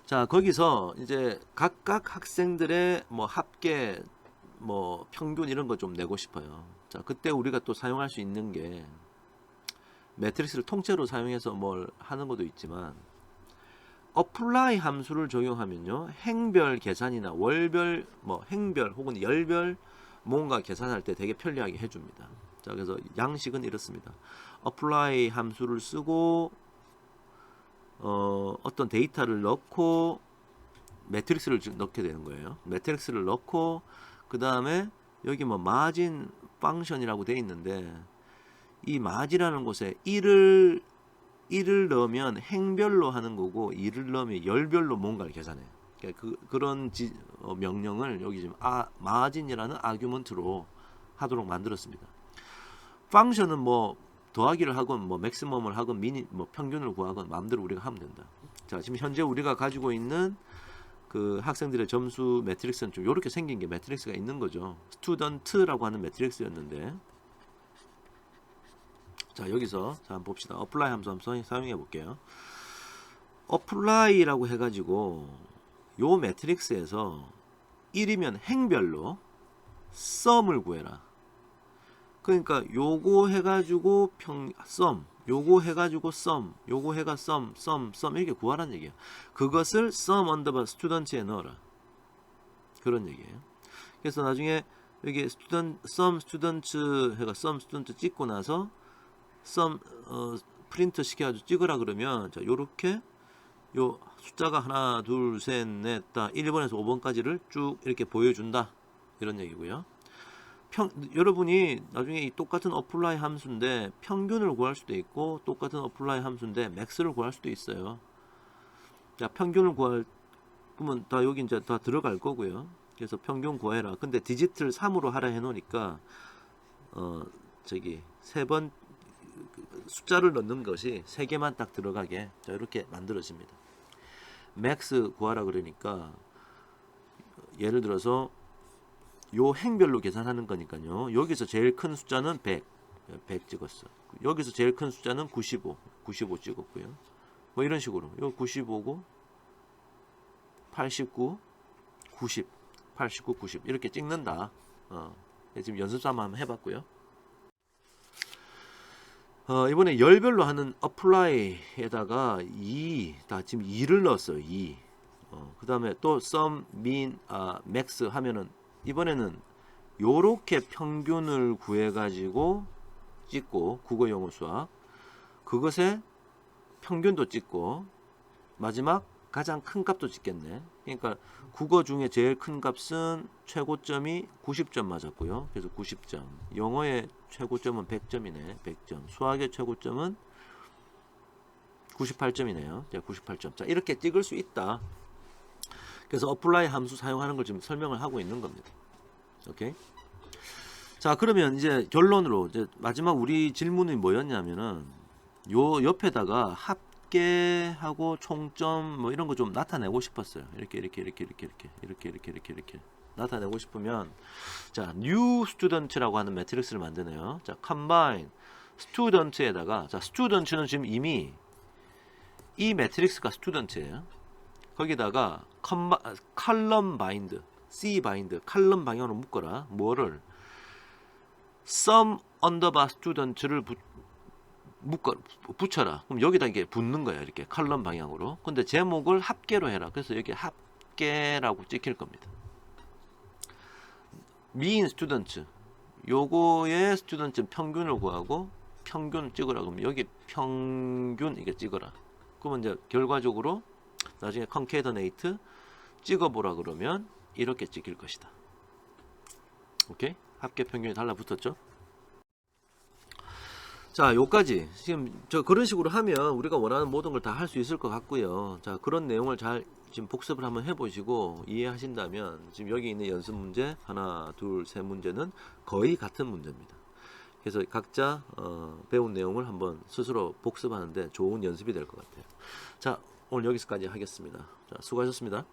자, 거기서 이제 각각 학생들의 뭐 합계, 뭐 평균 이런 거 좀 내고 싶어요. 자, 그때 우리가 또 사용할 수 있는 게 매트릭스를 통째로 사용해서 뭘 하는 것도 있지만 어플라이 함수를 적용하면요, 행별 계산이나 월별, 뭐 행별 혹은 열별 뭔가 계산할 때 되게 편리하게 해줍니다. 자, 그래서 양식은 이렇습니다. apply 함수를 쓰고 어떤 데이터를 넣고 매트릭스를 넣게 되는 거예요. 매트릭스를 넣고 그 다음에 여기 뭐 마진 펑션이라고 돼 있는데 이 마진이라는 곳에 1을 넣으면 행별로 하는 거고 2를 넣으면 열별로 뭔가를 계산해요. 그러니까 그런 명령을 여기 지금 마진이라는 아규먼트로 하도록 만들었습니다. 펑션은 뭐 더하기를 하건 뭐 맥시멈을 하건 뭐 평균을 구하건 마음대로 우리가 하면 된다. 자, 지금 현재 우리가 가지고 있는 그 학생들의 점수 매트릭스는 좀 이렇게 생긴 게 매트릭스가 있는 거죠. 스튜던트라고 하는 매트릭스였는데 자, 여기서 자, 한번 봅시다. apply 함수 한번 사용해 볼게요. apply라고 해가지고 요 매트릭스에서 1이면 행별로 sum을 구해라. 그러니까 요거 해가지고 sum, 요거 해가지고 sum, 요거 해가 sum 이렇게 구하라는 얘기예요. 그것을 sum underbar student에 넣어라. 그런 얘기예요. 그래서 나중에 여기 sum students 해가 sum student 찍고 나서 sum 프린트 시켜가지고 찍으라 그러면 자, 요렇게 요 숫자가 하나, 둘, 셋, 넷, 다 1번에서 5번까지를 쭉 이렇게 보여준다. 이런 얘기고요. 여러분이 나중에 이 똑같은 apply 함수인데 평균을 구할 수도 있고 똑같은 apply 함수인데 max를 구할 수도 있어요. 자, 평균을 구할 그러면 다 여기 이제 다 들어갈 거고요. 그래서 평균 구해라. 근데 디지트를 3으로 하라 해 놓으니까 저기 3번 숫자를 넣는 것이 3개만 딱 들어가게 자, 이렇게 만들어집니다. max 구하라 그러니까 예를 들어서 요 행별로 계산하는 거니까요. 여기서 제일 큰 숫자는 100 찍었어. 여기서 제일 큰 숫자는 95 찍었고요. 뭐 이런 식으로 요 95고 89 90 89 90 이렇게 찍는다. 지금 연습삼아 한번 해봤고요. 이번에 열별로 하는 apply에다가 2, 다 지금 2를 넣었어요. 2. 그 다음에 또 sum, mean, max 하면은 이번에는 요렇게 평균을 구해가지고 찍고 국어, 영어, 수학 그것에 평균도 찍고 마지막 가장 큰 값도 찍겠네. 그러니까 국어 중에 제일 큰 값은 최고점이 90점 맞았고요. 그래서 90점. 영어의 최고점은 100점이네. 100점. 수학의 최고점은 98점이네요. 98점. 자, 이렇게 찍을 수 있다. 그래서 apply 함수 사용하는 걸 지금 설명을 하고 있는 겁니다. 오케이? 자, 그러면 이제 결론으로 이제 마지막 우리 질문이 뭐였냐면은 요 옆에다가 합계하고 총점 뭐 이런 거 좀 나타내고 싶었어요. 이렇게 나타내고 싶으면 자, new student라고 하는 매트릭스를 만드네요. 자, combine student에다가 자, student는 지금 이미 이 매트릭스가 student예요. 거기다가 column bind, C bind, 칼럼 방향으로 묶어라. 뭐를? sum underbar student를 붙여라. 그럼 여기다 이게 붙는 거야. 이렇게 칼럼 방향으로. 근데 제목을 합계로 해라. 그래서 여기 합계라고 찍힐 겁니다. 미인 스튜던트 요거의 스튜던트 평균을 구하고 평균 찍으라 그러면 여기 평균 이게 찍어라. 그러면 이제 결과적으로 나중에 컨케이더네이트 찍어보라 그러면 이렇게 찍힐 것이다. 오케이? 합계 평균이 달라붙었죠? 자, 요까지 지금 그런 식으로 하면 우리가 원하는 모든 걸 다 할 수 있을 것 같고요. 자, 그런 내용을 잘 지금 복습을 한번 해보시고 이해하신다면 지금 여기 있는 연습 문제 하나, 둘, 세 문제는 거의 같은 문제입니다. 그래서 각자 배운 내용을 한번 스스로 복습하는데 좋은 연습이 될 것 같아요. 자, 오늘 여기서까지 하겠습니다. 자, 수고하셨습니다.